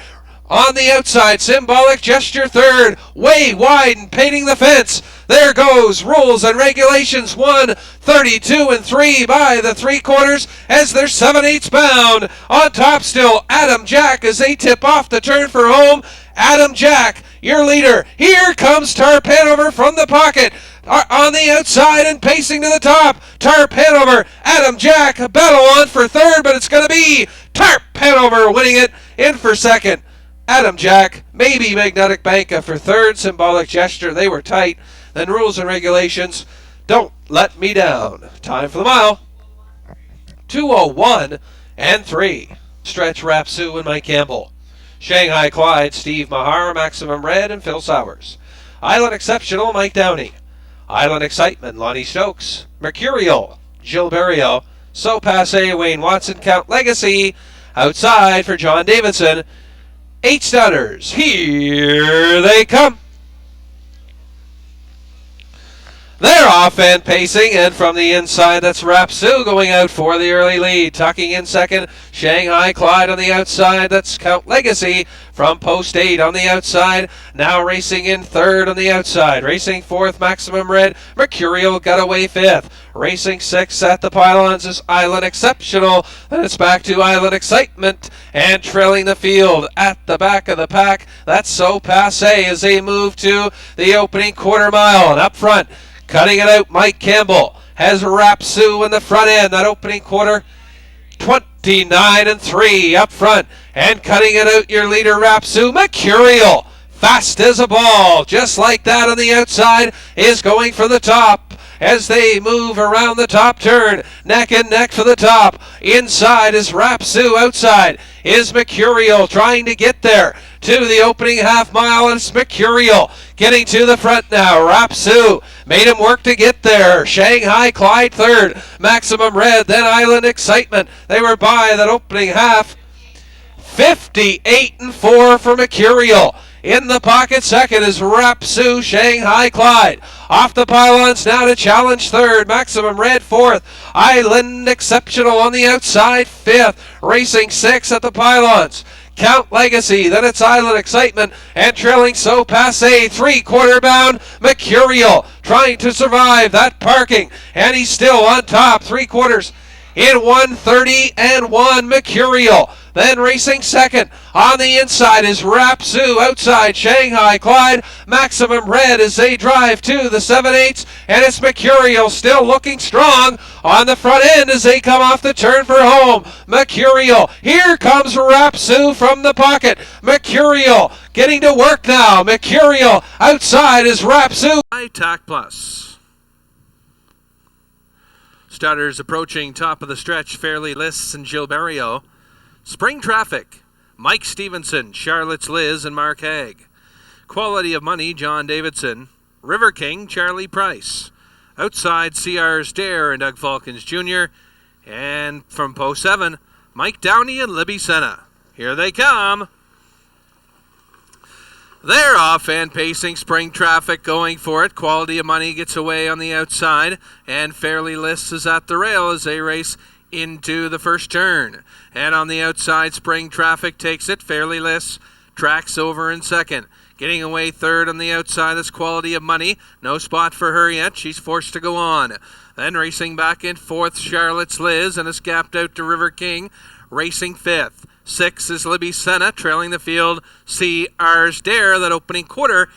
On the outside, Symbolic Gesture third, way wide and painting the fence. There goes Rules and Regulations 1:32 and 3 by the 3/4 as they're 7/8 bound. On top still, Adam Jack as they tip off the turn for home. Adam Jack, your leader. Here comes Tarpanover from the pocket. On the outside and pacing to the top, Tarpanover, Adam Jack, a battle on for third, but it's going to be Tarpanover winning it. In for second, Adam Jack, maybe Magnetic Banca for third. Symbolic Gesture, they were tight. Then Rules and Regulations, Don't Let Me Down. Time for the mile, 2:01 and 3. Stretch Rapsoo and Mike Campbell. Shanghai Clyde, Steve Mahar, Maximum Red, and Phil Sowers. Island Exceptional, Mike Downey. Island Excitement, Lonnie Stokes. Mercurial, Gilles Barrio. So Passe, Wayne Watson, Count Legacy. Outside for John Davidson. 8 stunners, here they come. They're off and pacing, and from the inside, that's Rapsoo going out for the early lead. Tucking in second, Shanghai Clyde on the outside. That's Count Legacy from post 8 on the outside. Now racing in third on the outside. Racing fourth, Maximum Red. Mercurial got away fifth. Racing 6 at the pylons is Island Exceptional. Then it's back to Island Excitement. And trailing the field at the back of the pack, that's So Passe as they move to the opening quarter mile. And up front, cutting it out, Mike Campbell has Rapsoo in the front end. That opening quarter, 29 and 3 up front. And cutting it out, your leader, Rapsoo. Mercurial, fast as a ball, just like that on the outside, is going for the top. as they move around the top turn. Neck and neck for the top. Inside is Rapsoo. Outside is Mercurial trying to get there to the opening half mile, and it's Mercurial getting to the front now. Rapsoo made him work to get there. Shanghai Clyde third. Maximum Red, then Island Excitement. They were by that opening half. 58-4 for Mercurial. In the pocket second is Rapsoo, Shanghai Clyde. Off the pylons now to challenge third. Maximum Red fourth. Island Exceptional on the outside fifth. Racing six at the pylons. Count Legacy, then it's Island Excitement, and trailing So Passe, 3/4 bound, Mercurial trying to survive that parking, and he's still on top, 3/4 in 1:30-1, Mercurial. Then racing second. On the inside is Rapsoo. Outside Shanghai Clyde. Maximum Red as they drive to the 7/8, and it's Mercurial still looking strong on the front end as they come off the turn for home. Mercurial. Here comes Rapsoo from the pocket. Mercurial getting to work now. Mercurial. Outside is Rapsoo. Tack Plus. Starters approaching top of the stretch. Fairly Lists and Gilberto. Spring Traffic, Mike Stevenson, Charlotte's Liz, and Mark Haig. Quality of Money, John Davidson. River King, Charlie Price. Outside, CR's Dare and Doug Falcons Jr. And from Post 7, Mike Downey and Libby Senna. Here they come. They're off and pacing. Spring Traffic going for it. Quality of Money gets away on the outside. And Fairly Lists is at the rail as they race into the first turn. And on the outside, Spring Traffic takes it. Fairly Lists tracks over in second. Getting away third on the outside is Quality of Money. No spot for her yet. She's forced to go on. Then racing back in fourth, Charlotte's Liz, and is gapped out to River King. Racing fifth. Six is Libby Senna, trailing the field. CR's Dare, that opening quarter.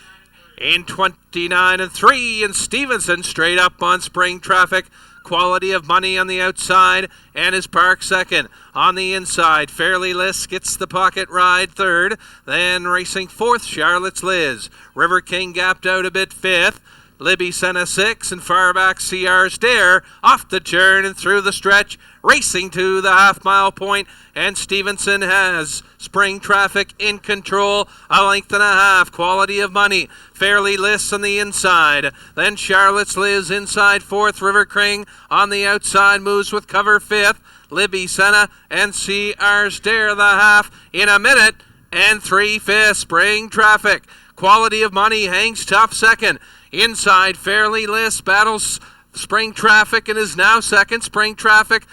In 29-3, and Stevenson straight up on Spring Traffic. Quality of Money on the outside, and is Park second. On the inside, Fairly Lists gets the pocket ride third. Then racing fourth, Charlotte's Liz. River King gapped out a bit fifth. Libby Senna 6, and far back CR's Dare off the turn and through the stretch, racing to the half-mile point, and Stevenson has Spring Traffic in control, a length and a half. Quality of Money, Fairly Lists on the inside, then Charlotte's Liz inside fourth. River King on the outside moves with cover fifth. Libby Senna and CR's Dare the half in a minute and 3/5. Spring Traffic. Quality of Money hangs tough second. Inside, Fairly Lists battles Spring Traffic and is now second. Spring Traffic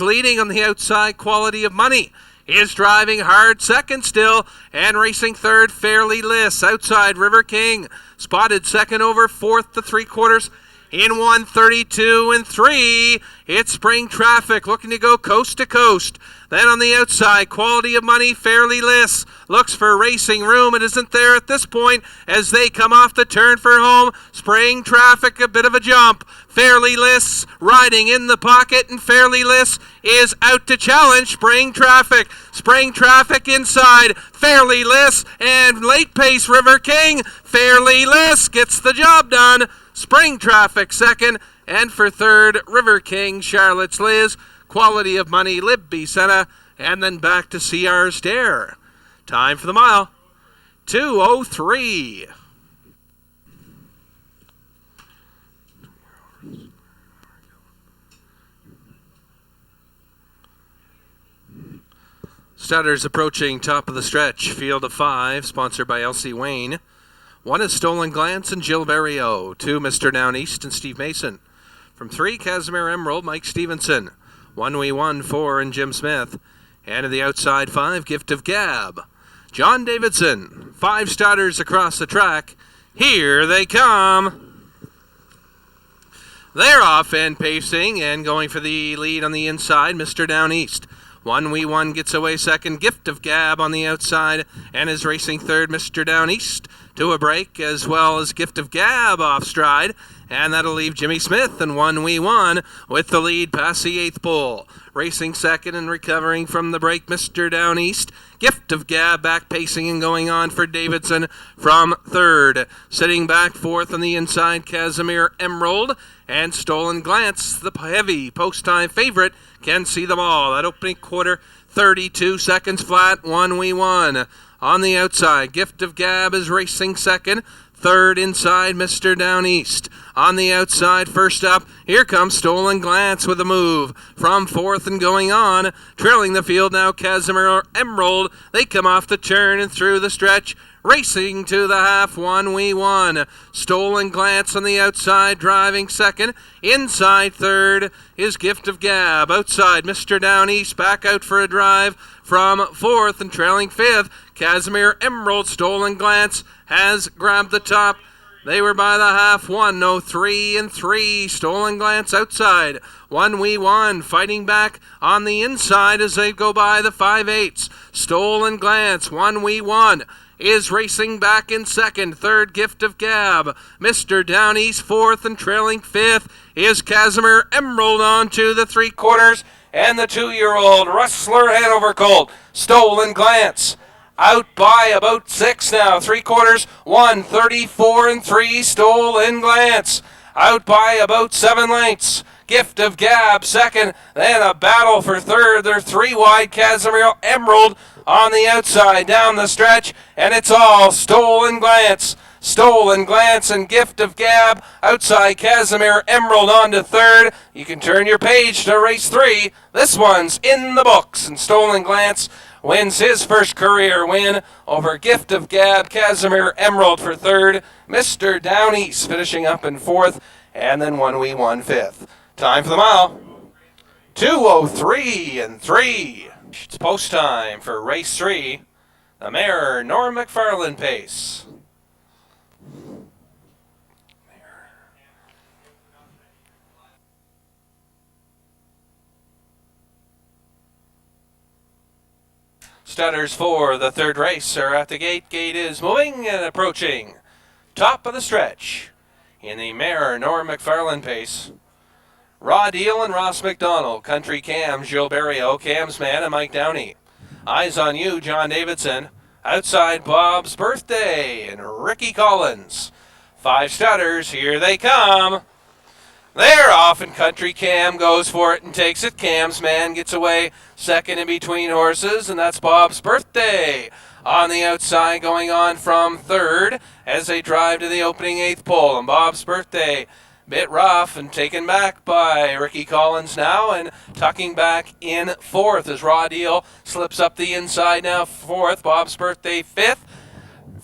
leading on the outside. Quality of Money is driving hard second still, and racing third, Fairly Lists. Outside, River King spotted second over fourth to 3/4 in 1:32-3. It's Spring Traffic looking to go coast to coast. Then on the outside, Quality of Money, Fairly Lists looks for racing room. It isn't there at this point as they come off the turn for home. Spring Traffic, a bit of a jump. Fairly Lists riding in the pocket, and Fairly Lists is out to challenge Spring Traffic. Spring Traffic inside, Fairly Lists, and late pace River King. Fairly Lists gets the job done. Spring Traffic second, and for third, River King, Charlotte's Liz. Quality of Money, Libby Senna, and then back to CR's Dare. Time for the mile, 2:03. Starters approaching top of the stretch. Field of 5, sponsored by Elsie Wayne. 1 is Stolen Glance and Gilberto. 2, Mr. Down East and Steve Mason. From 3, Casimir Emerald, Mike Stevenson. 1 We Won, 4, and Jim Smith. And to the outside 5, Gift of Gab. John Davidson. 5 starters across the track. Here they come. They're off and pacing and going for the lead on the inside, Mr. Down East. 1 We Won gets away second, Gift of Gab on the outside, and is racing third, Mr. Down East, to a break, as well as Gift of Gab off stride. And that'll leave Jimmy Smith and 1-1 with the lead past the 8th pole. Racing second and recovering from the break, Mr. Down East. Gift of Gab back pacing and going on for Davidson from third. Sitting back fourth on the inside, Casimir Emerald. And Stolen Glance, the heavy post-time favorite, can see them all. That opening quarter, 32 seconds flat, 1-1. On the outside, Gift of Gab is racing second. Third inside, Mr. Down East. On the outside, first up, here comes Stolen Glance with a move. From fourth and going on, trailing the field now, Casimir Emerald. They come off the turn and through the stretch. Racing to the half, 1-1. Stolen Glance on the outside, driving second. Inside third is Gift of Gab. Outside, Mr. Down East back out for a drive from fourth and trailing fifth. Casimir Emerald. Stolen Glance has grabbed the top. They were by the half, 1-3. Stolen Glance outside, 1-1. Fighting back on the inside as they go by the 5/8. Stolen Glance, 1-1. Is racing back in second. Third, Gift of Gab. Mr. Down East fourth and trailing fifth is Casimir Emerald on to the 3/4. And the 2-year-old Rustler Hanover Colt, Stolen Glance, out by about 6 now. 3/4, 1:34 Stolen Glance, out by about 7 lengths. Gift of Gab second, then a battle for third. They're 3 wide. Casimir Emerald on the outside down the stretch, and it's all Stolen Glance. Stolen Glance and Gift of Gab outside. Casimir Emerald on to third. You can turn your page to race 3. This one's in the books, and Stolen Glance wins his first career win over Gift of Gab. Casimir Emerald for third. Mr. Down East finishing up in fourth, and then 1-1 fifth. Time for the mile. 2:03 It's post time for race 3. The mare Norm McFarlane pace. Stutters for the third race are at the gate. Gate is moving and approaching. Top of the stretch in the mare Norm McFarlane pace. Raw Deal and Ross McDonald. Country Cam, Gilles Barrio, Cam's Man, and Mike Downey. Eyes on You, John Davidson. Outside, Bob's Birthday and Ricky Collins. 5 stutters, here they come. They're off, and Country Cam goes for it and takes it. Cam's Man gets away second in between horses, and that's Bob's Birthday. On the outside, going on from third as they drive to the opening 8th pole, and Bob's Birthday bit rough and taken back by Ricky Collins now, and tucking back in fourth as Raw Deal slips up the inside now. Fourth, Bob's Birthday fourth,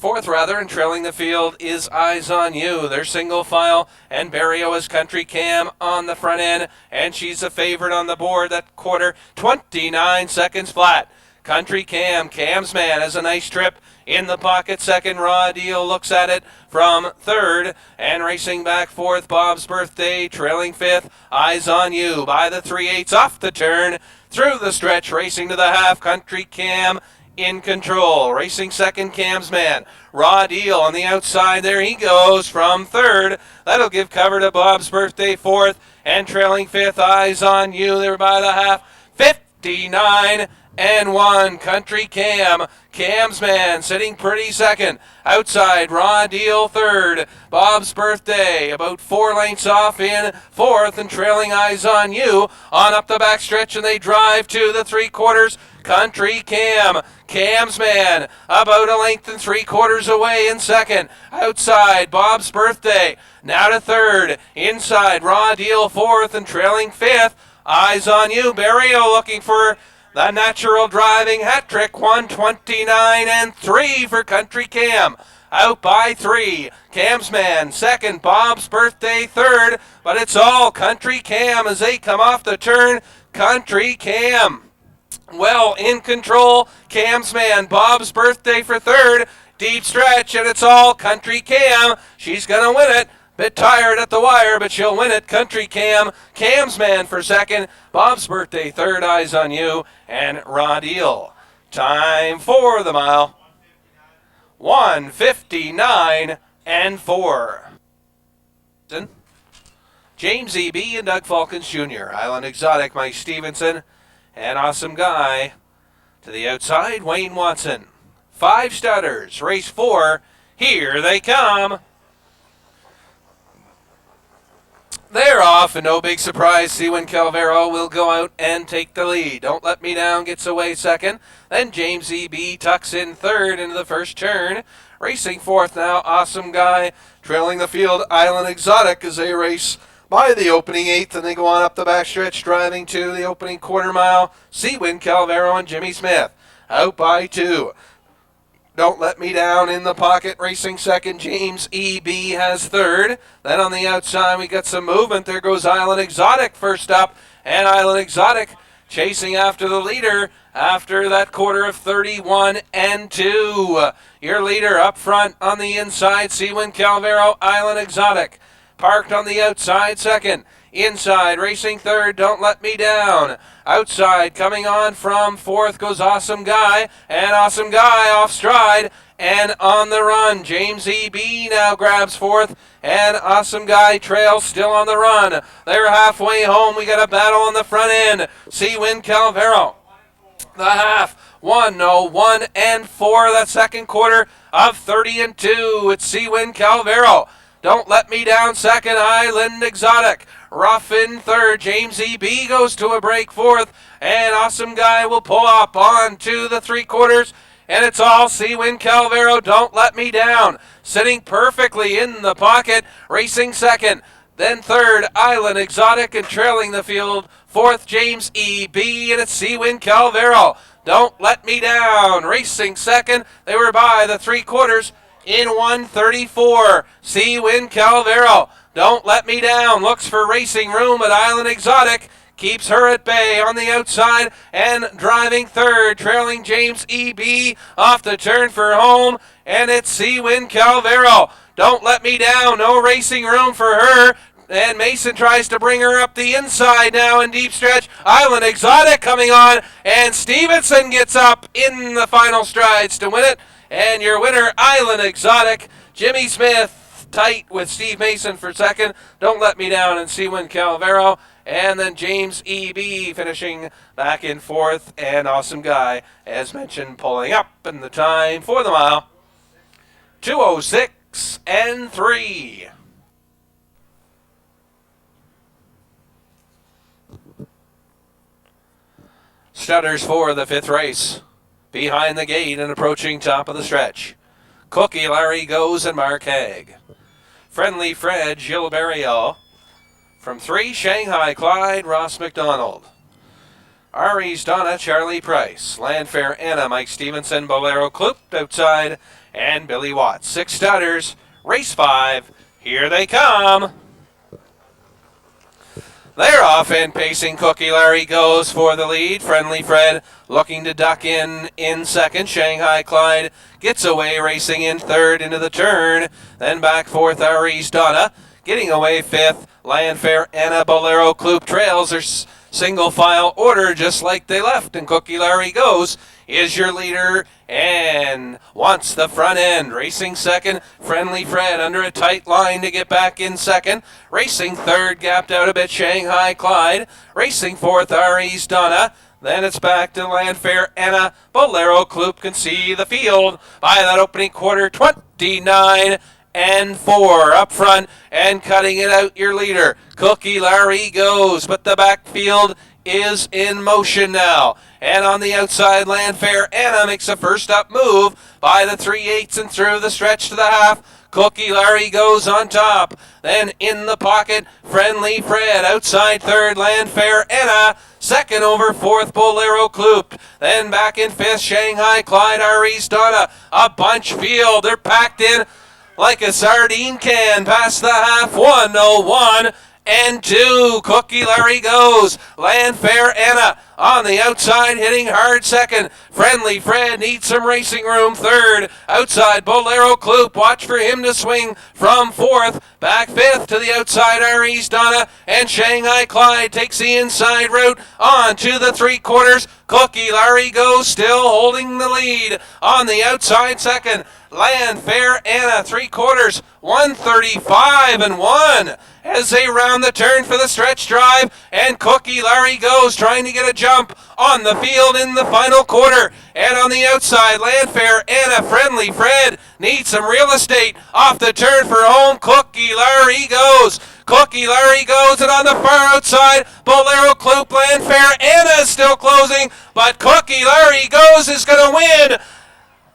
and trailing the field is Eyes on You. They're single file, and Barrio is Country Cam on the front end, and she's a favorite on the board. That quarter, 29 seconds flat. Country Cam, Cam's Man, has a nice trip in the pocket. Second, Raw Deal looks at it from third, and racing back fourth, Bob's Birthday, trailing fifth, Eyes on You by the 3/8 off the turn, through the stretch, racing to the half. Country Cam in control. Racing second, Cam's Man. Raw Deal on the outside. There he goes from third. That'll give cover to Bob's Birthday fourth, and trailing fifth, Eyes on You. They were by the half. 59-1. Country Cam. Cam's Man sitting pretty second. Outside, Raw Deal third. Bob's Birthday about 4 lengths off in fourth, and trailing Eyes on You on up the back stretch, and they drive to the 3/4. Country Cam. Cam's Man about 1 3/4 lengths away in second. Outside, Bob's Birthday now to third. Inside, Raw Deal fourth, and trailing fifth, Eyes on You. Barrio looking for the natural driving hat trick. 1:29-3 for Country Cam. Out by 3. Cam's Man second. Bob's Birthday third. But it's all Country Cam as they come off the turn. Country Cam well in control. Cam's Man, Bob's Birthday for third. Deep stretch, and it's all Country Cam. She's going to win it. Bit tired at the wire, but she'll win it. Country Cam. Cam's Man for second. Bob's Birthday third. Eyes on You and Raw Deal. Time for the mile. 1:59-4. James E.B. and Doug Falcons Jr. Island Exotic, Mike Stevenson, and Awesome Guy. To the outside, Wayne Watson. 5 stutters, race 4. Here they come. They're off, and no big surprise, Seawin Calvero will go out and take the lead. Don't Let Me Down gets away second. Then James E.B. tucks in third into the first turn. Racing fourth now, Awesome Guy. Trailing the field, Island Exotic as they race by the opening eighth, and they go on up the backstretch, driving to the opening quarter mile. Seawin Calvero and Jimmy Smith out by 2. Don't Let Me Down in the pocket, racing second. James E.B. has third. Then on the outside, we got some movement. There goes Island Exotic first up, and Island Exotic chasing after the leader after that quarter of 31 and 2. Your leader up front on the inside, Seawin Calvero, Island Exotic. Parked on the outside second. Inside, racing third, Don't Let Me Down. Outside, coming on from fourth goes Awesome Guy, and Awesome Guy off stride and on the run. James E.B. now grabs fourth, and Awesome Guy trails still on the run. They're halfway home. We got a battle on the front end. Seawin Calvero. The half. 1 and 4. That second quarter of 30 and 2. It's Seawin Calvero. Don't Let Me Down second, Island Exotic. Rough in third, James E.B. goes to a break fourth, and Awesome Guy will pull up on to the 3/4, and it's all Seawin Calvero, Don't Let Me Down. Sitting perfectly in the pocket, racing second. Then third, Island Exotic, and trailing the field, fourth, James E.B., and it's Seawin Calvero. Don't Let Me Down, racing second. They were by the 3/4 in 1:34. Seawin Calvero. Don't Let Me Down looks for racing room at Island Exotic. Keeps her at bay on the outside and driving third, trailing James E.B. off the turn for home. And it's Seawin Calvero. Don't Let Me Down. No racing room for her. And Mason tries to bring her up the inside now in deep stretch. Island Exotic coming on. And Stevenson gets up in the final strides to win it. And your winner, Island Exotic. Jimmy Smith tight with Steve Mason for second. Don't Let Me Down and Seawin Calvero. And then James E.B. finishing back in fourth. And Awesome Guy, as mentioned, pulling up. And the time for the mile, 2:06 and 3. Stutters for the 5th race. Behind the gate and approaching top of the stretch. Cookie Larry goes and Mark Haig. Friendly Fred Gilberto. From 3, Shanghai Clyde, Ross McDonald. Ari's Donna, Charlie Price. Landfair Anna, Mike Stevenson, Bolero Clumped outside, and Billy Watts. 6 stutters, race 5. Here they come. They're off and pacing. Cookie Larry goes for the lead. Friendly Fred looking to duck in second. Shanghai Clyde gets away, racing in third into the turn. Then back fourth, Ari's Donna. Getting away fifth, Landfair Anna. Bolero Clumped trails are single file order just like they left. And Cookie Larry goes is your leader and wants the front end. Racing second, Friendly Fred under a tight line to get back in second. Racing third, gapped out a bit, Shanghai Clyde. Racing fourth, Ari's Donna. Then it's back to Landfair Anna. Bolero Clumped can see the field by that opening quarter, 29 and 4 up front and cutting it out, your leader. Cookie Larry goes, but the backfield is in motion now. And on the outside, Landfair Anna makes a first up move by the 3/8 and through the stretch to the half. Cookie Larry goes on top. Then in the pocket, Friendly Fred. Outside third, Landfair Anna. Second over fourth, Bolero Clumped. Then back in fifth, Shanghai Clyde, Ari's Donna. A bunch field. They're packed in like a sardine can past the half. 1:01 and 2. Cookie Larry goes. Landfair Anna on the outside, hitting hard second. Friendly Fred needs some racing room third. Outside, Bolero Clumped. Watch for him to swing from fourth. Back fifth to the outside, Ari's Donna. And Shanghai Clyde takes the inside route on to the 3/4. Cookie Larry goes, still holding the lead. On the outside second, Landfair Anna, 3/4, 1:35.1 as they round the turn for the stretch drive, and Cookie Larry goes, trying to get a jump on the field in the final quarter. And on the outside, Landfair Anna, Friendly Fred needs some real estate off the turn for home. Cookie Larry goes. Cookie Larry goes, and on the far outside, Bolero Clumped, Landfair Anna is still closing, but Cookie Larry goes is going to win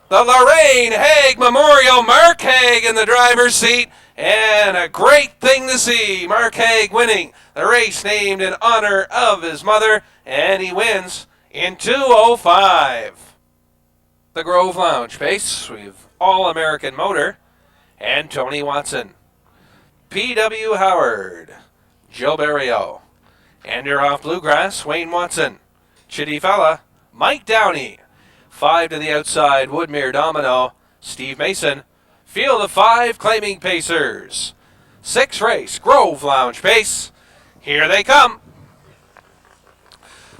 the Lorraine Haig Memorial. Mark Haig in the driver's seat, and a great thing to see. Mark Haig winning the race named in honor of his mother, and he wins in 2:05. The Grove Lounge pace, we've All-American Motor and Tony Watson. P.W. Howard, Joe Barrio. Ender off Bluegrass, Wayne Watson. Chitty Fella, Mike Downey. 5 to the outside, Woodmere Domino, Steve Mason. Field of 5 claiming pacers. 6 race, Grove Lounge pace. Here they come.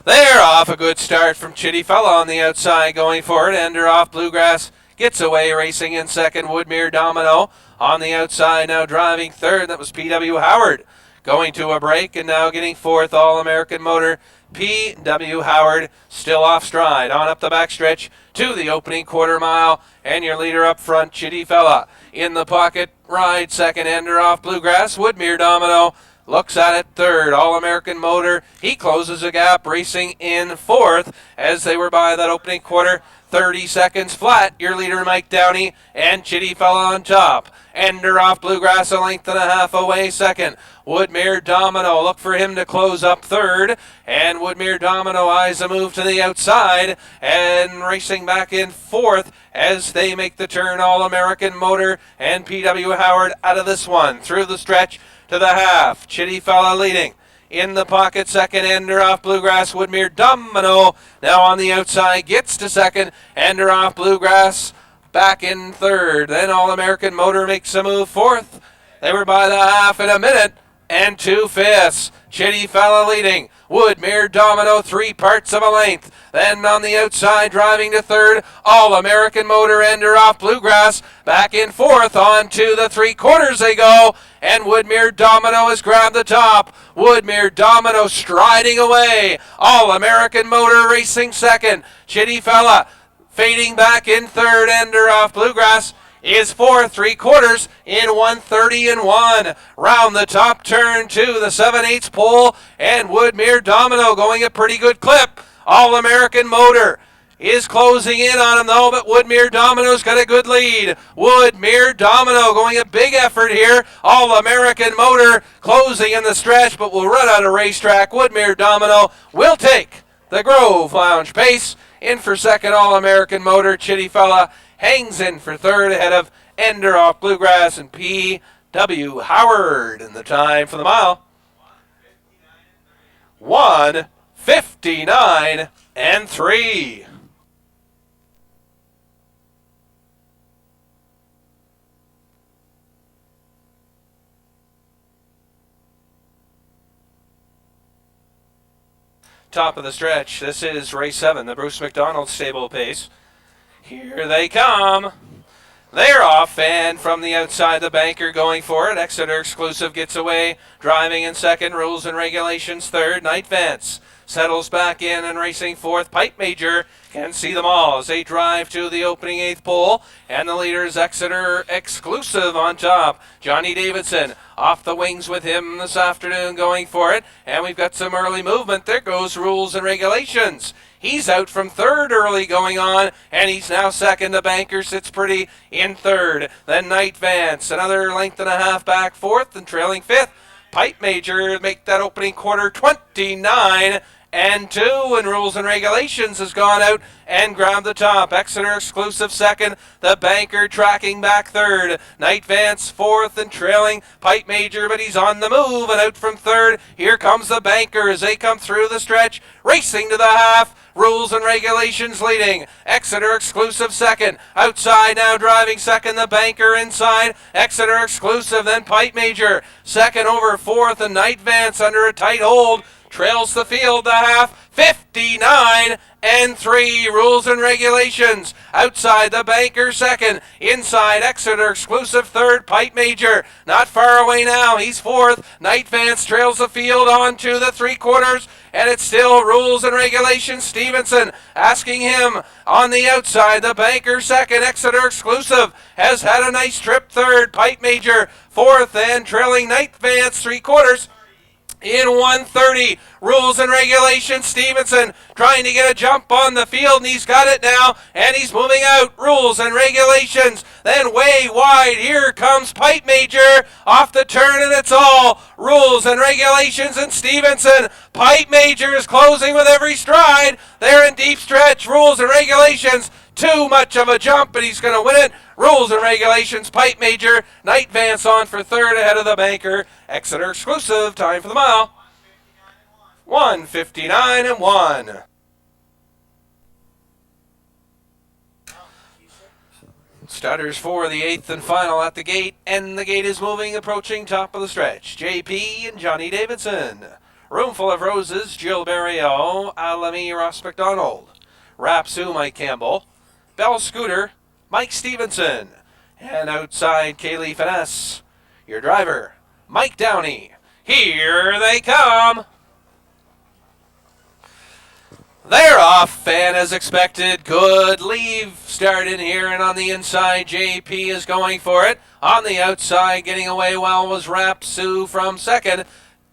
They're off, a good start from Chitty Fella on the outside going forward. Ender off Bluegrass gets away, racing in second, Woodmere Domino. On the outside now driving third, that was P.W. Howard. Going to a break and now getting fourth, All-American Motor. P.W. Howard still off stride. On up the backstretch to the opening quarter mile. And your leader up front, Chitty Fella. In the pocket, ride second, Ender off Bluegrass. Woodmere Domino looks at it third. All-American Motor, he closes the gap, racing in fourth as they were by that opening quarter. 30 seconds flat, your leader Mike Downey and Chitty Fella on top. Ender off Bluegrass, a length and a half away second. Woodmere Domino, look for him to close up third. And Woodmere Domino eyes a move to the outside and racing back in fourth as they make the turn. All-American Motor and P.W. Howard out of this one. Through the stretch to the half. Chitty Fella leading. In the pocket, second, Ender off Bluegrass. Woodmere Domino now on the outside, gets to second. Ender off Bluegrass back in third. Then All-American Motor makes a move fourth. They were by the half in a minute and 2/5. Chitty Fella leading. Woodmere Domino 3 parts of a length. Then on the outside, driving to third, All-American Motor, Ender off Bluegrass. Back in fourth, on to the 3/4 they go. And Woodmere Domino has grabbed the top. Woodmere Domino striding away. All-American Motor racing second. Chitty Fella fading back in third. Ender off Bluegrass is fourth, 3/4 in 1:30.1. Round the top turn to the 7/8 pole, and Woodmere Domino going a pretty good clip. All-American Motor is closing in on him though, but Woodmere Domino's got a good lead. Woodmere Domino going a big effort here. All-American Motor closing in the stretch, but will run out of racetrack. Woodmere Domino will take the Grove Lounge pace. In for second, All-American Motor. Chitty Fella hangs in for third ahead of Ender off Bluegrass and P.W. Howard. And the time for the mile, 1:59.3. Top of the stretch. This is race 7, the Bruce McDonald stable pace. Here they come. They're off, and from the outside, the banker going for it. Exeter Exclusive gets away, driving in second. Rules and Regulations third. Night Vance settles back in and racing fourth. Pipe Major can see them all as they drive to the opening 8th pole, and the leader is Exeter Exclusive on top. Johnny Davidson off the wings with him this afternoon going for it, and we've got some early movement. There goes Rules and Regulations. He's out from third early going on, and he's now second. The banker sits pretty in third. Then Night Vance, another length and a half back fourth, and trailing fifth. Pipe Major make that opening quarter 29-2, and Rules and Regulations has gone out and grabbed the top. Exeter Exclusive second, the banker tracking back third. Night Vance fourth and trailing Pipe Major, but he's on the move and out from third. Here comes the banker as they come through the stretch, racing to the half. Rules and Regulations leading. Exeter Exclusive second. Outside now driving second, the banker inside. Exeter Exclusive, then Pipe Major. Second over fourth, and Night Vance under a tight hold trails the field, the half. 59 and 3. Rules and regulations. Outside the banker second. Inside Exeter exclusive third. Pipe Major not far away now. He's fourth. Night Vance trails the field on to the 3/4. And it's still rules and regulations. Stevenson asking him on the outside. The banker second. Exeter exclusive has had a nice trip third. Pipe Major fourth and trailing Night Vance 3/4. In 1:30, rules and regulations. Stevenson trying to get a jump on the field, and he's got it now, and he's moving out. Rules and regulations. Then way wide, here comes Pipe Major off the turn, and it's all rules and regulations and Stevenson. Pipe Major is closing with every stride. They're in deep stretch. Rules and regulations. Too much of a jump, and he's going to win it. Rules and regulations, Pipe Major. Night Vance on for third ahead of the banker. Exeter exclusive, time for the mile. 1:59 and 1. Starters for the 8th and final at the gate, and the gate is moving, approaching top of the stretch. JP and Johnny Davidson. Roomful of Roses, Jill Berriot, Alamy Ross McDonald. Rapsoo, Mike Campbell. Bell Scooter, Mike Stevenson. And outside, Keeley Finesse. Your driver, Mike Downey. Here they come. They're off, and as expected, good leave start in here, and on the inside, JP is going for it. On the outside, getting away well was Rapsoo from second.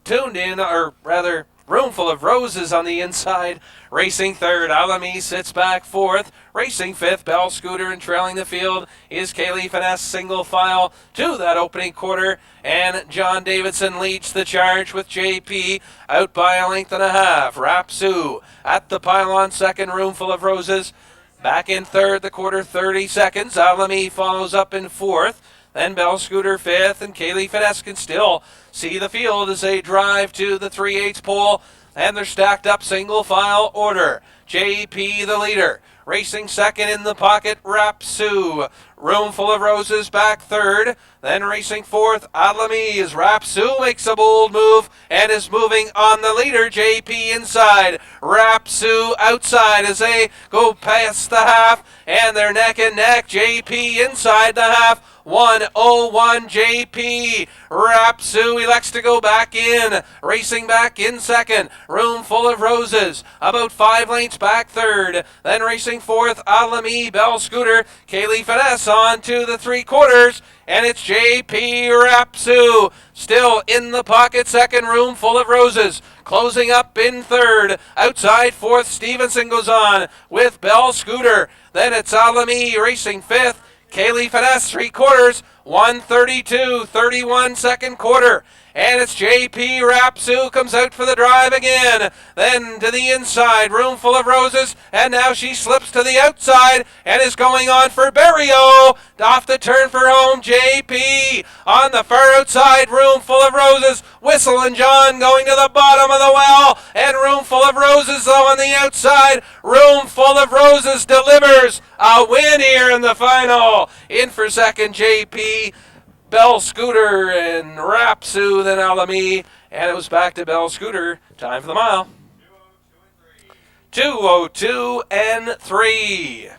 Tuned in, or rather, Roomful of Roses on the inside. Racing third, Alamy sits back fourth. Racing fifth, Bell Scooter, and trailing the field is Keeley Finesse, single file to that opening quarter. And John Davidson leads the charge with JP out by a length and a half. Rapsoo at the pylon second, Roomful of Roses. Back in third, the quarter 30 seconds. Alamy follows up in fourth. Then Bell Scooter fifth, and Keeley Finesse can still see the field as they drive to the 3/8 pole, and they're stacked up single file order. JP the leader. Racing second in the pocket, Rapsoo. Roomful of Roses back third. Then racing fourth, Alamy, as Rapsoo makes a bold move and is moving on the leader. JP inside, Rapsoo outside as they go past the half, and they're neck and neck. JP inside the half. 1:01 JP. Rapsoo elects to go back in. Racing back in second. Roomful of Roses. About 5 lengths back third. Then racing fourth, Alamy, Bell Scooter. Keeley Finesse on to the 3/4. And it's JP Rapsoo. Still in the pocket second, Roomful of Roses. Closing up in third. Outside fourth, Stevenson goes on with Bell Scooter. Then it's Alamy racing fifth. Keeley Finesse 3/4, 1:32:31 second quarter. And it's JP Rapsoo comes out for the drive again. Then to the inside, Roomful of Roses. And now she slips to the outside and is going on for Berriot. Off the turn for home, JP. On the far outside, Roomful of Roses. Whistle and John going to the bottom of the well. And Roomful of Roses though on the outside. Roomful of Roses delivers a win here in the final. In for second, JP. Bell Scooter and Rapsoo, then Alamy, and it was back to Bell Scooter. Time for the mile. 2:02 and 3.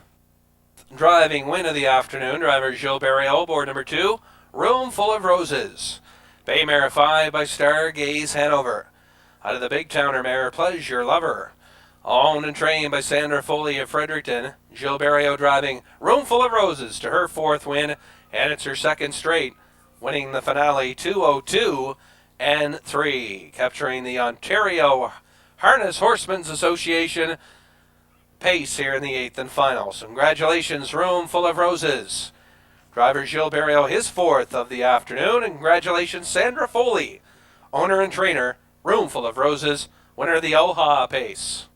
Driving win of the afternoon, driver Gilles Berriot, board number 2, Roomful of Roses. Bay Mare 5 by Stargaze Hanover. Out of the Big Towner mare, Pleasure Lover. Owned and trained by Sandra Foley of Fredericton. Gilles Berriot driving Roomful of Roses to her 4th win, and it's her 2nd straight, winning the finale 2:02 and 3, capturing the Ontario Harness Horsemen's Association pace here in the 8th and final. So congratulations, Roomful of Roses. Driver Gilles Berriot, his 4th of the afternoon, and congratulations, Sandra Foley, owner and trainer, Roomful of Roses, winner of the OHA pace.